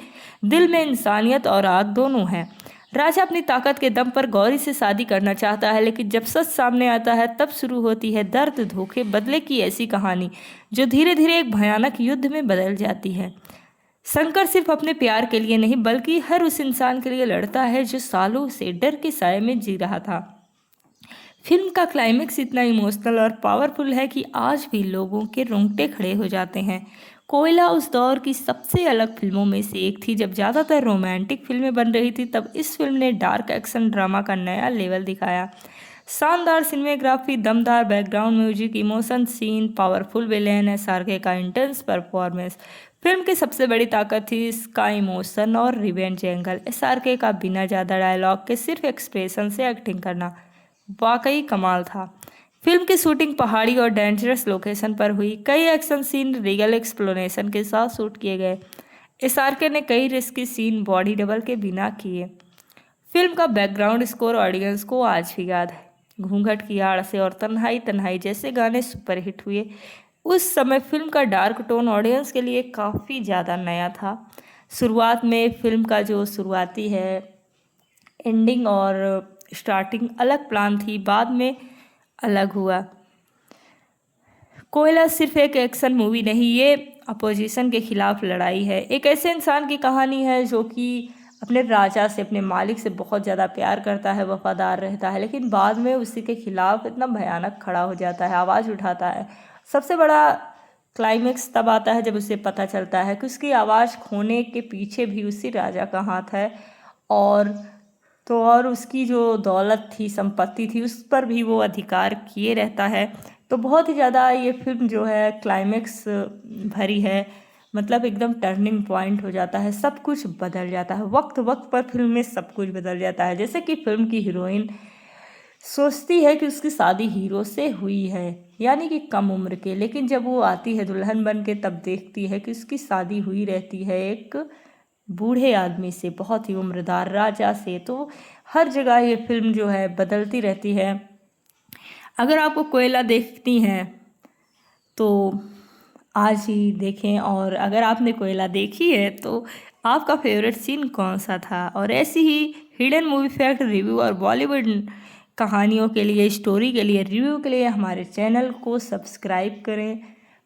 दिल में इंसानियत और आग दोनों है। राजा अपनी ताकत के दम पर गौरी से शादी करना चाहता है, लेकिन जब सच सामने आता है तब शुरू होती है दर्द, धोखे, बदले की ऐसी कहानी, जो धीरे धीरे एक भयानक युद्ध में बदल जाती है। शंकर सिर्फ अपने प्यार के लिए नहीं, बल्कि हर उस इंसान के लिए लड़ता है जो सालों से डर के साए में जी रहा था। फिल्म का क्लाइमेक्स इतना इमोशनल और पावरफुल है कि आज भी लोगों के रोंगटे खड़े हो जाते हैं। कोयला उस दौर की सबसे अलग फिल्मों में से एक थी। जब ज़्यादातर रोमांटिक फिल्में बन रही थी, तब इस फिल्म ने डार्क एक्शन ड्रामा का नया लेवल दिखाया। शानदार सिनेमेग्राफी, दमदार background music, emotion scene, powerful villain, SRK का इंटेंस परफॉर्मेंस। फिल्म की सबसे बड़ी ताकत थी इसका इमोशन और रिवेंज एंगल। एसआरके का बिना ज़्यादा डायलॉग के सिर्फ एक्सप्रेशन से एक्टिंग करना वाकई कमाल था। फिल्म की शूटिंग पहाड़ी और डेंजरस लोकेशन पर हुई। कई एक्शन सीन रियल एक्सप्लोनेशन के साथ शूट किए गए। एसआरके ने कई रिस्की सीन बॉडी डबल के बिना किए। फिल्म का बैकग्राउंड स्कोर ऑडियंस को आज भी याद है। घूंघट की आड़ से और तन्हाई तन्हाई जैसे गाने सुपरहिट हुए। उस समय फिल्म का डार्क टोन ऑडियंस के लिए काफ़ी ज़्यादा नया था। शुरुआत में फिल्म का जो शुरुआती है एंडिंग और स्टार्टिंग अलग प्लान थी, बाद में अलग हुआ। कोयला सिर्फ एक एक्शन मूवी नहीं, ये अपोजिशन के खिलाफ लड़ाई है। एक ऐसे इंसान की कहानी है जो कि अपने राजा से, अपने मालिक से बहुत ज़्यादा प्यार करता है, वफादार रहता है, लेकिन बाद में उसी के खिलाफ इतना भयानक खड़ा हो जाता है, आवाज़ उठाता है। सबसे बड़ा क्लाइमेक्स तब आता है जब उसे पता चलता है कि उसकी आवाज़ खोने के पीछे भी उसी राजा का हाथ है, और उसकी जो दौलत थी, संपत्ति थी, उस पर भी वो अधिकार किए रहता है। तो बहुत ही ज़्यादा ये फिल्म जो है क्लाइमेक्स भरी है, मतलब एकदम टर्निंग पॉइंट हो जाता है, सब कुछ बदल जाता है। वक्त वक्त पर फिल्म में सब कुछ बदल जाता है। जैसे कि फिल्म की हीरोइन सोचती है कि उसकी शादी हीरो से हुई है, यानी कि कम उम्र के, लेकिन जब वो आती है दुल्हन बन के तब देखती है कि उसकी शादी हुई रहती है एक बूढ़े आदमी से, बहुत ही उम्रदार राजा से। तो हर जगह ये फिल्म जो है बदलती रहती है। अगर आपको कोयला देखती हैं तो आज ही देखें, और अगर आपने कोयला देखी है तो आपका फेवरेट सीन कौन सा था। और ऐसी ही हिडन मूवी फैक्ट, रिव्यू और बॉलीवुड कहानियों के लिए, स्टोरी के लिए, रिव्यू के लिए हमारे चैनल को सब्सक्राइब करें,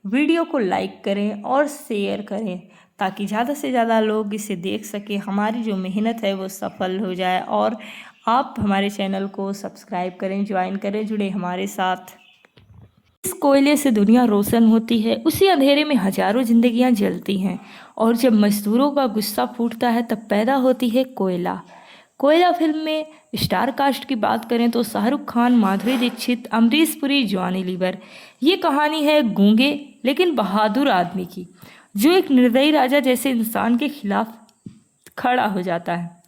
वीडियो को लाइक करें और शेयर करें, ताकि ज़्यादा से ज़्यादा लोग इसे देख सकें, हमारी जो मेहनत है वो सफल हो जाए। और आप हमारे चैनल को सब्सक्राइब करें, ज्वाइन करें, जुड़े हमारे साथ। जिस कोयले से दुनिया रोशन होती है, उसी अंधेरे में हजारों जिंदगियां जलती हैं, और जब मजदूरों का गुस्सा फूटता है तब पैदा होती है कोयला। कोयला फिल्म में स्टार कास्ट की बात करें तो शाहरुख खान, माधुरी दीक्षित, अमरीश पुरी, जॉनी लीवर। ये कहानी है गूंगे लेकिन बहादुर आदमी की, जो एक निर्दयी राजा जैसे इंसान के खिलाफ खड़ा हो जाता है।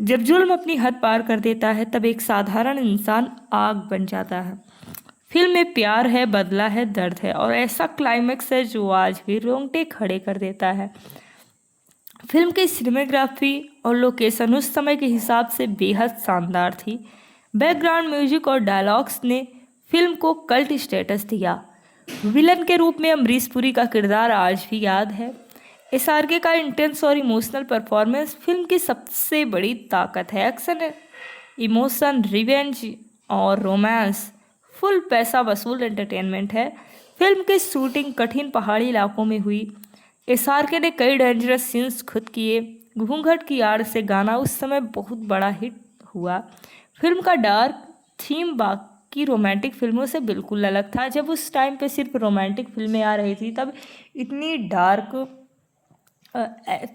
जब जुल्म अपनी हद पार कर देता है तब एक साधारण इंसान आग बन जाता है। फिल्म में प्यार है, बदला है, दर्द है, और ऐसा क्लाइमेक्स है जो आज भी रोंगटे खड़े कर देता है। फिल्म की सिनेमेग्राफी और लोकेशन उस समय के हिसाब से बेहद शानदार थी। बैकग्राउंड म्यूजिक और डायलॉग्स ने फिल्म को कल्ट स्टेटस दिया। विलन के रूप में अमरीश पुरी का किरदार आज भी याद है। एसआरके का इंटेंस और इमोशनल परफॉर्मेंस फिल्म की सबसे बड़ी ताकत है। एक्शन, इमोशन, रिवेंज और रोमांस फुल पैसा वसूल एंटरटेनमेंट है। फिल्म की शूटिंग कठिन पहाड़ी इलाकों में हुई। एसआरके ने कई डेंजरस सीन्स खुद किए। घूंघट की आड़ से गाना उस समय बहुत बड़ा हिट हुआ। फिल्म का डार्क थीम बाकी रोमांटिक फिल्मों से बिल्कुल अलग था। जब उस टाइम पे सिर्फ रोमांटिक फिल्में आ रही थी, तब इतनी डार्क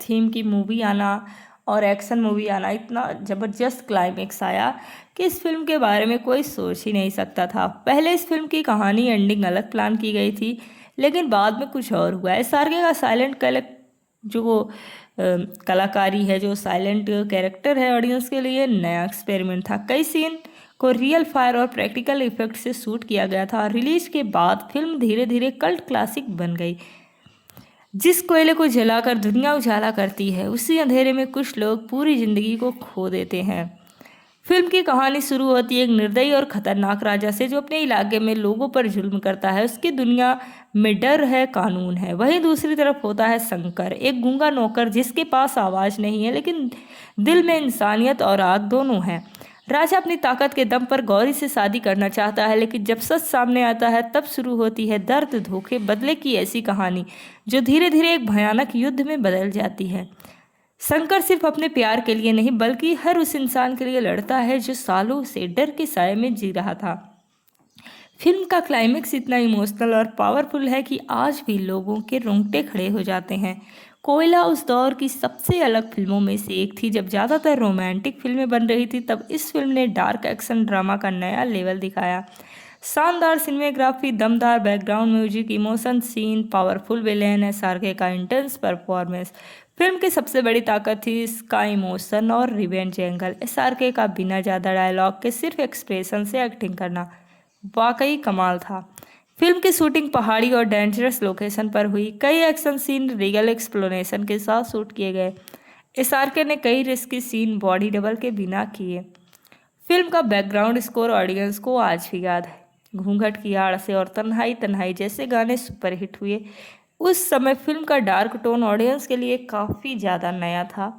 थीम की मूवी आना और एक्शन मूवी आना, इतना ज़बरदस्त क्लाइमेक्स आया कि इस फिल्म के बारे में कोई सोच ही नहीं सकता था। पहले इस फिल्म की कहानी एंडिंग अलग प्लान की गई थी, लेकिन बाद में कुछ और हुआ। एसआरके का साइलेंट जो कलाकारी है, जो साइलेंट कैरेक्टर है, ऑडियंस के लिए नया एक्सपेरिमेंट था। कई सीन को रियल फायर और प्रैक्टिकल इफेक्ट से शूट किया गया था। रिलीज के बाद फिल्म धीरे धीरे कल्ट क्लासिक बन गई। जिस कोयले को जलाकर दुनिया उजाला करती है, उसी अंधेरे में कुछ लोग पूरी जिंदगी को खो देते हैं। फिल्म की कहानी शुरू होती है एक निर्दयी और खतरनाक राजा से, जो अपने इलाके में लोगों पर जुल्म करता है। उसकी दुनिया में डर है, कानून है। वहीं दूसरी तरफ होता है शंकर, एक गूंगा नौकर जिसके पास आवाज़ नहीं है, लेकिन दिल में इंसानियत और आग दोनों है। राजा अपनी ताकत के दम पर गौरी से शादी करना चाहता है, लेकिन जब सच सामने आता है तब शुरू होती है दर्द, धोखे, बदले की ऐसी कहानी जो धीरे धीरे एक भयानक युद्ध में बदल जाती है। शंकर सिर्फ अपने प्यार के लिए नहीं, बल्कि हर उस इंसान के लिए लड़ता है जो सालों से डर के साए में जी रहा था। फिल्म का क्लाइमेक्स इतना इमोशनल और पावरफुल है कि आज भी लोगों के रोंगटे खड़े हो जाते हैं। कोयला उस दौर की सबसे अलग फिल्मों में से एक थी। जब ज़्यादातर रोमांटिक फिल्में बन रही थी, तब इस फिल्म ने डार्क एक्शन ड्रामा का नया लेवल दिखाया। शानदार सिनेमेग्राफी, दमदार background music, emotion scene, powerful villain, SRK का इंटेंस परफॉर्मेंस। फिल्म की सबसे बड़ी ताकत थी इसका इमोशन और रिवेंज एंगल। एसआरके का बिना ज़्यादा डायलॉग के सिर्फ एक्सप्रेशन से एक्टिंग करना वाकई कमाल था। फिल्म की शूटिंग पहाड़ी और डेंजरस लोकेशन पर हुई। कई एक्शन सीन रियल एक्सप्लोनेशन के साथ शूट किए गए। एसआरके ने कई रिस्की सीन बॉडी डबल के बिना किए। फिल्म का बैकग्राउंड स्कोर ऑडियंस को आज भी याद है। घूंघट की आड़ से और तन्हाई तन्हाई जैसे गाने सुपरहिट हुए। उस समय फिल्म का डार्क टोन ऑडियंस के लिए काफ़ी ज़्यादा नया था।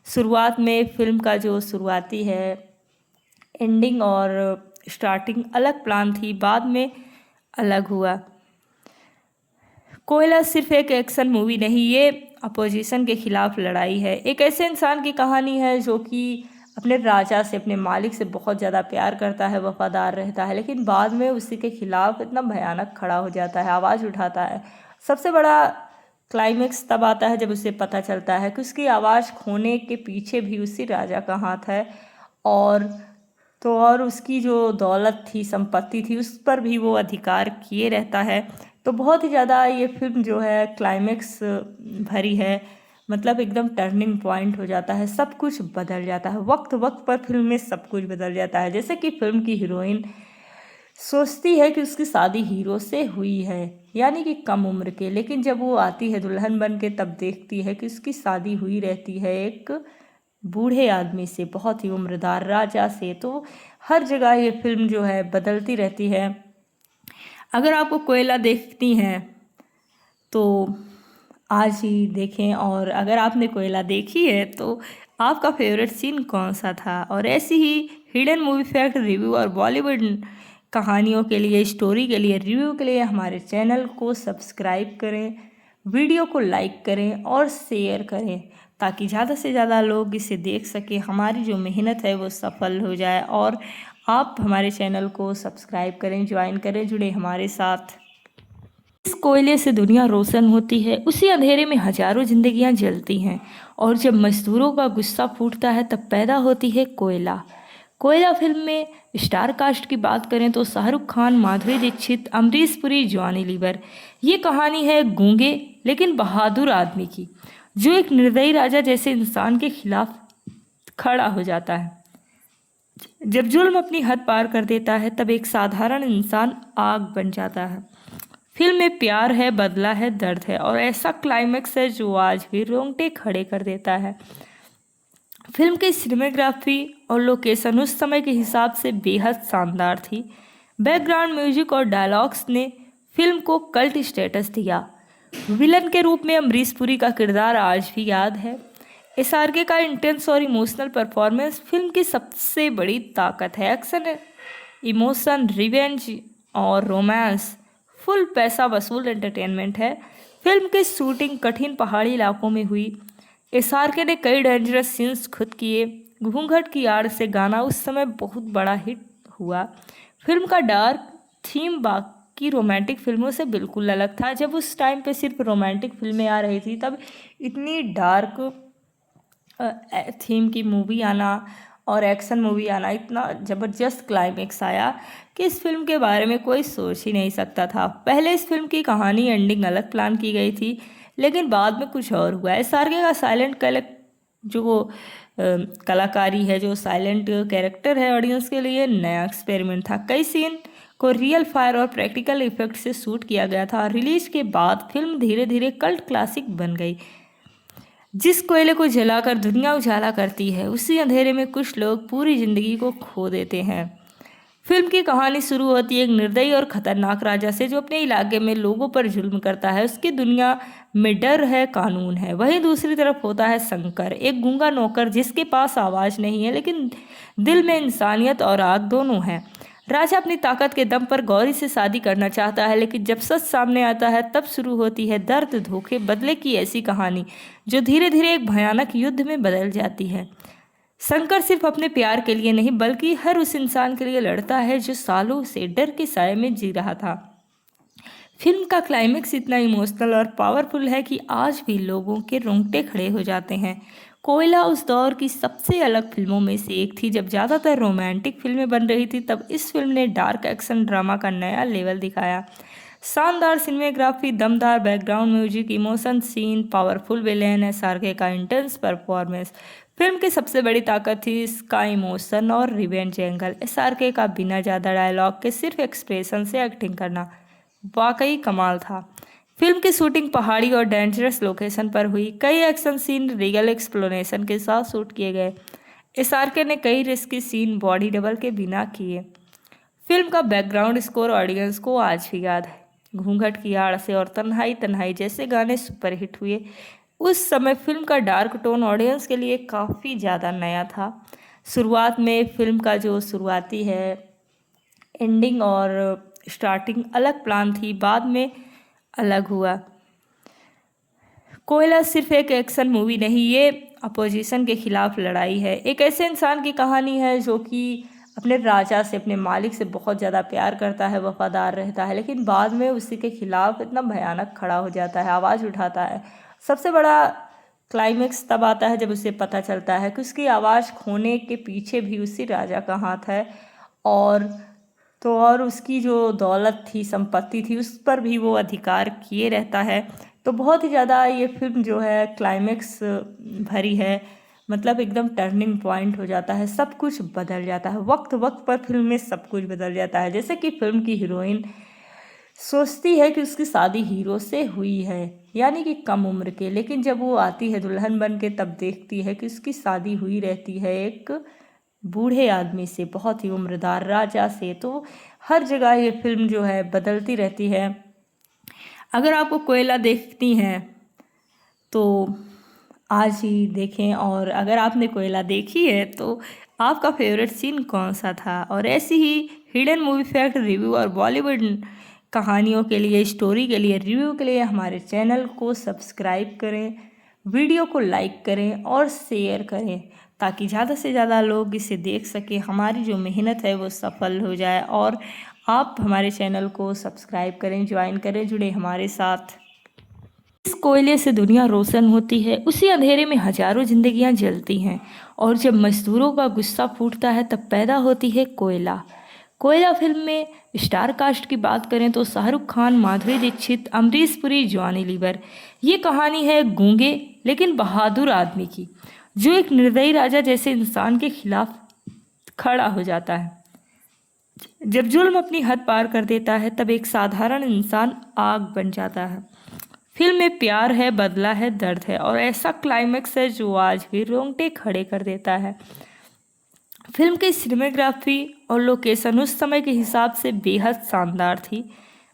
शुरुआत में फिल्म का जो शुरुआती है एंडिंग और स्टार्टिंग अलग प्लान थी, बाद में अलग हुआ। कोयला सिर्फ एक एक्शन मूवी नहीं, ये अपोजिशन के खिलाफ लड़ाई है। एक ऐसे इंसान की कहानी है जो कि अपने राजा से, अपने मालिक से बहुत ज़्यादा प्यार करता है, वफादार रहता है, लेकिन बाद में उसी के खिलाफ इतना भयानक खड़ा हो जाता है, आवाज़ उठाता है। सबसे बड़ा क्लाइमेक्स तब आता है जब उसे पता चलता है कि उसकी आवाज़ खोने के पीछे भी उसी राजा का हाथ है, और उसकी जो दौलत थी, संपत्ति थी, उस पर भी वो अधिकार किए रहता है। तो बहुत ही ज़्यादा ये फिल्म जो है क्लाइमेक्स भरी है। मतलब एकदम टर्निंग पॉइंट हो जाता है, सब कुछ बदल जाता है। वक्त वक्त पर फिल्म में सब कुछ बदल जाता है। जैसे कि फिल्म की हीरोइन सोचती है कि उसकी शादी हीरो से हुई है, यानी कि कम उम्र के, लेकिन जब वो आती है दुल्हन बन के तब देखती है कि उसकी शादी हुई रहती है एक बूढ़े आदमी से, बहुत ही उम्रदार राजा से। तो हर जगह ये फिल्म जो है बदलती रहती है। अगर आपको कोयला देखती हैं तो आज ही देखें, और अगर आपने कोयला देखी है तो आपका फेवरेट सीन कौन सा था। और ऐसी ही हिडन मूवी फैक्ट, रिव्यू और बॉलीवुड कहानियों के लिए, स्टोरी के लिए, रिव्यू के लिए हमारे चैनल को सब्सक्राइब करें, वीडियो को लाइक करें और शेयर करें, ताकि ज़्यादा से ज़्यादा लोग इसे देख सकें, हमारी जो मेहनत है वो सफल हो जाए। और आप हमारे चैनल को सब्सक्राइब करें, ज्वाइन करें, जुड़े हमारे साथ। जिस कोयले से दुनिया रोशन होती है, उसी अंधेरे में हजारों जिंदगियां जलती हैं, और जब मजदूरों का गुस्सा फूटता है तब पैदा होती है कोयला। कोयला फिल्म में स्टार कास्ट की बात करें तो शाहरुख खान, माधुरी दीक्षित, अमरीश पुरी, जॉनी लीवर। ये कहानी है गूंगे लेकिन बहादुर आदमी की, जो एक निर्दयी राजा जैसे इंसान के खिलाफ खड़ा हो जाता है। जब जुल्म अपनी हद पार कर देता है तब एक साधारण इंसान आग बन जाता है। फिल्म में प्यार है, बदला है, दर्द है, और ऐसा क्लाइमेक्स है जो आज भी रोंगटे खड़े कर देता है। फिल्म की सिनेमेग्राफी और लोकेशन उस समय के हिसाब से बेहद शानदार थी। बैकग्राउंड म्यूजिक और डायलॉग्स ने फिल्म को कल्ट स्टेटस दिया। विलन के रूप में अमरीश पुरी का किरदार आज भी याद है। एसआरके का इंटेंस और इमोशनल परफॉर्मेंस फिल्म की सबसे बड़ी ताकत है। एक्शन, इमोशन, रिवेंज और रोमांस फुल पैसा वसूल एंटरटेनमेंट है। फिल्म की शूटिंग कठिन पहाड़ी इलाकों में हुई। एसआरके ने कई डेंजरस सीन्स खुद किए। घूंघट की आड़ से गाना उस समय बहुत बड़ा हिट हुआ। फिल्म का डार्क थीम बाकी रोमांटिक फिल्मों से बिल्कुल अलग था। जब उस टाइम पे सिर्फ रोमांटिक फिल्में आ रही थी, तब इतनी डार्क थीम की मूवी आना और एक्शन मूवी आना, इतना ज़बरदस्त क्लाइमेक्स आया कि इस फिल्म के बारे में कोई सोच ही नहीं सकता था। पहले इस फिल्म की कहानी एंडिंग अलग प्लान की गई थी, लेकिन बाद में कुछ और हुआ। एसआरके का साइलेंट कलाकारी है, जो साइलेंट कैरेक्टर है, ऑडियंस के लिए नया एक्सपेरिमेंट था। कई सीन को रियल फायर और प्रैक्टिकल इफेक्ट से शूट किया गया था। रिलीज के बाद फिल्म धीरे धीरे कल्ट क्लासिक बन गई। जिस कोयले को जलाकर दुनिया उजाला करती है, उसी अंधेरे में कुछ लोग पूरी जिंदगी को खो देते हैं। फिल्म की कहानी शुरू होती है एक निर्दयी और खतरनाक राजा से, जो अपने इलाके में लोगों पर जुल्म करता है। उसकी दुनिया में डर है, कानून है। वहीं दूसरी तरफ होता है शंकर, एक गूंगा नौकर जिसके पास आवाज़ नहीं है, लेकिन दिल में इंसानियत और आग दोनों है। राजा अपनी ताकत के दम पर गौरी से शादी करना चाहता है, लेकिन जब सच सामने आता है तब शुरू होती है दर्द, धोखे, बदले की ऐसी कहानी, जो धीरे धीरे एक भयानक युद्ध में बदल जाती है। शंकर सिर्फ अपने प्यार के लिए नहीं, बल्कि हर उस इंसान के लिए लड़ता है जो सालों से डर के साए में जी रहा था। फिल्म का क्लाइमेक्स इतना इमोशनल और पावरफुल है कि आज भी लोगों के रोंगटे खड़े हो जाते हैं। कोयला उस दौर की सबसे अलग फिल्मों में से एक थी। जब ज़्यादातर रोमांटिक फिल्में बन रही थी, तब इस फिल्म ने डार्क एक्शन ड्रामा का नया लेवल दिखाया। शानदार सिनेमेग्राफी, दमदार background music, emotion scene, powerful villain, SRK का इंटेंस परफॉर्मेंस। फिल्म की सबसे बड़ी ताकत थी इसका इमोशन और रिवेंज एंगल। एसआरके का बिना ज़्यादा डायलॉग के सिर्फ एक्सप्रेशन से एक्टिंग करना वाकई कमाल था। फिल्म की शूटिंग पहाड़ी और डेंजरस लोकेशन पर हुई। कई एक्शन सीन रियल एक्सप्लोनेशन के साथ शूट किए गए। एसआरके ने कई रिस्की सीन बॉडी डबल के बिना किए। फिल्म का बैकग्राउंड स्कोर ऑडियंस को आज भी याद है। घूंघट की आड़ से और तन्हाई तन्हाई जैसे गाने सुपरहिट हुए। उस समय फिल्म का डार्क टोन ऑडियंस के लिए काफ़ी ज़्यादा नया था। शुरुआत में फिल्म का जो शुरुआती है एंडिंग और स्टार्टिंग अलग प्लान थी, बाद में अलग हुआ। कोयला सिर्फ एक एक्शन मूवी नहीं, ये अपोजिशन के खिलाफ लड़ाई है। एक ऐसे इंसान की कहानी है जो कि अपने राजा से, अपने मालिक से बहुत ज़्यादा प्यार करता है, वफादार रहता है, लेकिन बाद में उसी के खिलाफ इतना भयानक खड़ा हो जाता है, आवाज़ उठाता है। सबसे बड़ा क्लाइमेक्स तब आता है जब उसे पता चलता है कि उसकी आवाज़ खोने के पीछे भी उसी राजा का हाथ है, और उसकी जो दौलत थी, संपत्ति थी, उस पर भी वो अधिकार किए रहता है। तो बहुत ही ज़्यादा ये फिल्म जो है क्लाइमेक्स भरी है, मतलब एकदम टर्निंग पॉइंट हो जाता है, सब कुछ बदल जाता है, वक्त वक्त पर फिल्म में सब कुछ बदल जाता है। जैसे कि फिल्म की हीरोइन सोचती है कि उसकी शादी हीरो से हुई है, यानी कि कम उम्र के, लेकिन जब वो आती है दुल्हन बन के तब देखती है कि उसकी शादी हुई रहती है एक बूढ़े आदमी से, बहुत ही उम्रदार राजा से। तो हर जगह ये फिल्म जो है बदलती रहती है। अगर आपको कोयला देखती हैं तो आज ही देखें, और अगर आपने कोयला देखी है तो आपका फेवरेट सीन कौन सा था। और ऐसी ही हिडन मूवी फैक्ट, रिव्यू और बॉलीवुड कहानियों के लिए, स्टोरी के लिए, रिव्यू के लिए हमारे चैनल को सब्सक्राइब करें, वीडियो को लाइक करें और शेयर करें, ताकि ज़्यादा से ज़्यादा लोग इसे देख सकें, हमारी जो मेहनत है वो सफल हो जाए। और आप हमारे चैनल को सब्सक्राइब करें, ज्वाइन करें, जुड़े हमारे साथ। जिस कोयले से दुनिया रोशन होती है, उसी अंधेरे में हजारों जिंदगियां जलती हैं, और जब मजदूरों का गुस्सा फूटता है तब पैदा होती है कोयला। कोयला फिल्म में स्टार कास्ट की बात करें तो शाहरुख खान, माधुरी दीक्षित, अमरीश पुरी, जॉनी लीवर। ये कहानी है गूंगे लेकिन बहादुर आदमी की, जो एक निर्दयी राजा जैसे इंसान के खिलाफ खड़ा हो जाता है। जब जुल्म अपनी हद पार कर देता है तब एक साधारण इंसान आग बन जाता है। फिल्म में प्यार है, बदला है, दर्द है, और ऐसा क्लाइमेक्स है जो आज भी रोंगटे खड़े कर देता है। फिल्म की सिनेमेग्राफी और लोकेशन उस समय के हिसाब से बेहद शानदार थी।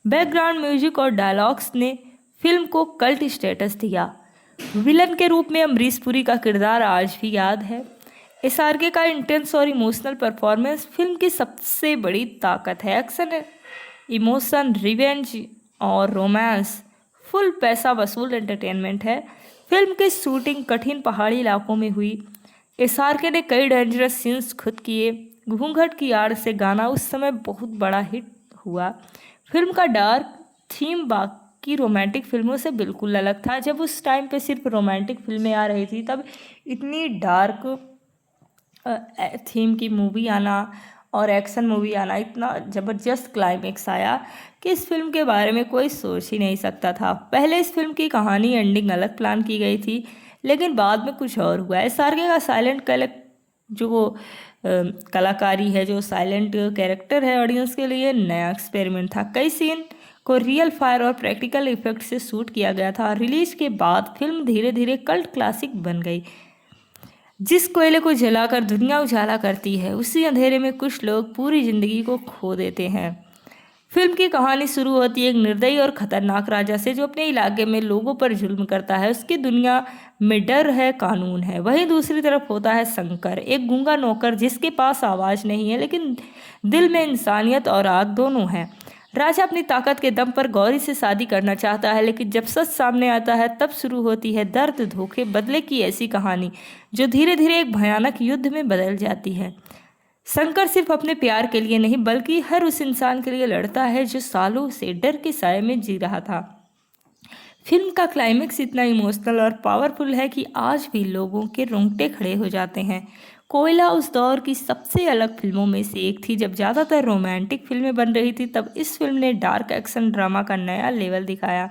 बैकग्राउंड म्यूजिक और डायलॉग्स ने फिल्म को कल्ट स्टेटस दिया। विलन के रूप में अमरीश पुरी का किरदार आज भी याद है। एसआरके का इंटेंस और इमोशनल परफॉर्मेंस फिल्म की सबसे बड़ी ताकत है। एक्शन, इमोशन, रिवेंज और रोमांस फुल पैसा वसूल एंटरटेनमेंट है। फिल्म की शूटिंग कठिन पहाड़ी इलाकों में हुई। एसआरके ने कई डेंजरस सीन्स खुद किए। घूंघट की आड़ से गाना उस समय बहुत बड़ा हिट हुआ। फिल्म का डार्क थीम बाकी रोमांटिक फिल्मों से बिल्कुल अलग था। जब उस टाइम पे सिर्फ रोमांटिक फिल्में आ रही थी, तब इतनी डार्क थीम की मूवी आना और एक्शन मूवी आना, इतना ज़बरदस्त क्लाइमेक्स आया कि इस फिल्म के बारे में कोई सोच ही नहीं सकता था। पहले इस फिल्म की कहानी एंडिंग अलग प्लान की गई थी, लेकिन बाद में कुछ और हुआ। एसआरके का साइलेंट कलाकारी है, जो साइलेंट कैरेक्टर है, ऑडियंस के लिए नया एक्सपेरिमेंट था। कई सीन को रियल फायर और प्रैक्टिकल इफेक्ट से शूट किया गया था। रिलीज के बाद फिल्म धीरे धीरे कल्ट क्लासिक बन गई। जिस कोयले को जलाकर दुनिया उजाला करती है, उसी अंधेरे में कुछ लोग पूरी जिंदगी को खो देते हैं। फिल्म की कहानी शुरू होती है एक निर्दयी और खतरनाक राजा से, जो अपने इलाके में लोगों पर जुल्म करता है। उसकी दुनिया में डर है, कानून है। वहीं दूसरी तरफ होता है शंकर, एक गूंगा नौकर जिसके पास आवाज नहीं है, लेकिन दिल में इंसानियत और आग दोनों है। राजा अपनी ताकत के दम पर गौरी से शादी करना चाहता है, लेकिन जब सच सामने आता है तब शुरू होती है दर्द, धोखे, बदले की ऐसी कहानी, जो धीरे धीरे एक भयानक युद्ध में बदल जाती है। शंकर सिर्फ अपने प्यार के लिए नहीं, बल्कि हर उस इंसान के लिए लड़ता है जो सालों से डर के साए में जी रहा था। फिल्म का क्लाइमेक्स इतना इमोशनल और पावरफुल है कि आज भी लोगों के रोंगटे खड़े हो जाते हैं। कोयला उस दौर की सबसे अलग फिल्मों में से एक थी। जब ज़्यादातर रोमांटिक फिल्में बन रही थी, तब इस फिल्म ने डार्क एक्शन ड्रामा का नया लेवल दिखाया।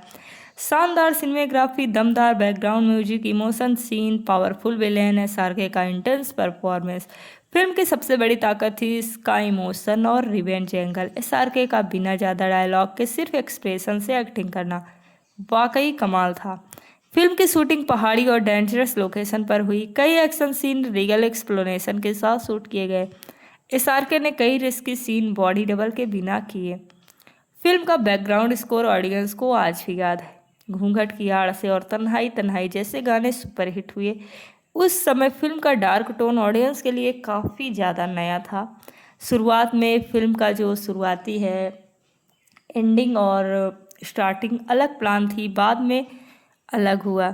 शानदार सिनेमेग्राफी, दमदार background music, emotion scene, powerful villain, SRK का इंटेंस परफॉर्मेंस। फिल्म की सबसे बड़ी ताकत थी इसका इमोशन और रिवेंज एंगल। एसआरके का बिना ज़्यादा डायलॉग के सिर्फ एक्सप्रेशन से एक्टिंग करना वाकई कमाल था। फिल्म की शूटिंग पहाड़ी और डेंजरस लोकेशन पर हुई। कई एक्शन सीन रियल एक्सप्लोनेशन के साथ शूट किए गए। एसआरके ने कई रिस्की सीन बॉडी डबल के बिना किए। फिल्म का बैकग्राउंड स्कोर ऑडियंस को आज भी याद है। घूंघट की आड़ से और तन्हाई तन्हाई जैसे गाने सुपरहिट हुए। उस समय फिल्म का डार्क टोन ऑडियंस के लिए काफ़ी ज़्यादा नया था। शुरुआत में फिल्म का जो शुरुआती है एंडिंग और स्टार्टिंग अलग प्लान थी, बाद में अलग हुआ।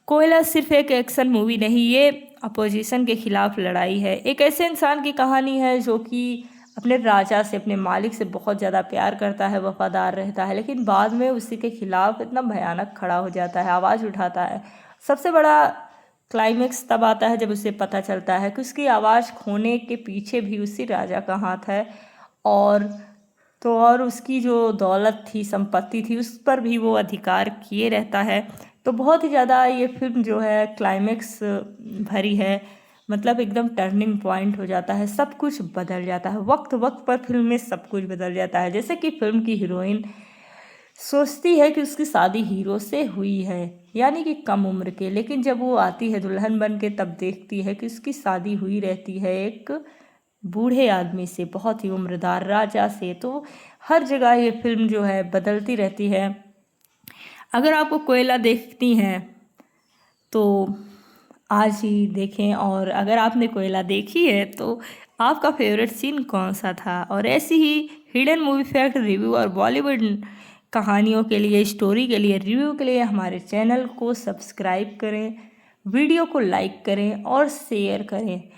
कोयला सिर्फ एक एक्शन मूवी नहीं, ये अपोजिशन के खिलाफ लड़ाई है। एक ऐसे इंसान की कहानी है जो कि अपने राजा से, अपने मालिक से बहुत ज़्यादा प्यार करता है, वफादार रहता है, लेकिन बाद में उसी के खिलाफ इतना भयानक खड़ा हो जाता है, आवाज़ उठाता है। सबसे बड़ा क्लाइमेक्स तब आता है जब उसे पता चलता है कि उसकी आवाज़ खोने के पीछे भी उसी राजा का हाथ है। और तो और उसकी जो दौलत थी, संपत्ति थी, उस पर भी वो अधिकार किए रहता है। तो बहुत ही ज़्यादा ये फिल्म जो है क्लाइमेक्स भरी है, मतलब एकदम टर्निंग पॉइंट हो जाता है, सब कुछ बदल जाता है, वक्त वक्त पर फिल्म में सब कुछ बदल जाता है। जैसे कि फिल्म की हीरोइन सोचती है कि उसकी शादी हीरो से हुई है, यानी कि कम उम्र के, लेकिन जब वो आती है दुल्हन बन के तब देखती है कि उसकी शादी हुई रहती है एक बूढ़े आदमी से, बहुत ही उम्रदार राजा से। तो हर जगह ये फिल्म जो है बदलती रहती है। अगर आपको कोयला देखती हैं तो आज ही देखें, और अगर आपने कोयला देखी है तो आपका फेवरेट सीन कौन सा था। और ऐसी ही हिडन मूवी फैक्ट, रिव्यू और बॉलीवुड कहानियों के लिए, स्टोरी के लिए, रिव्यू के लिए हमारे चैनल को सब्सक्राइब करें, वीडियो को लाइक करें और शेयर करें।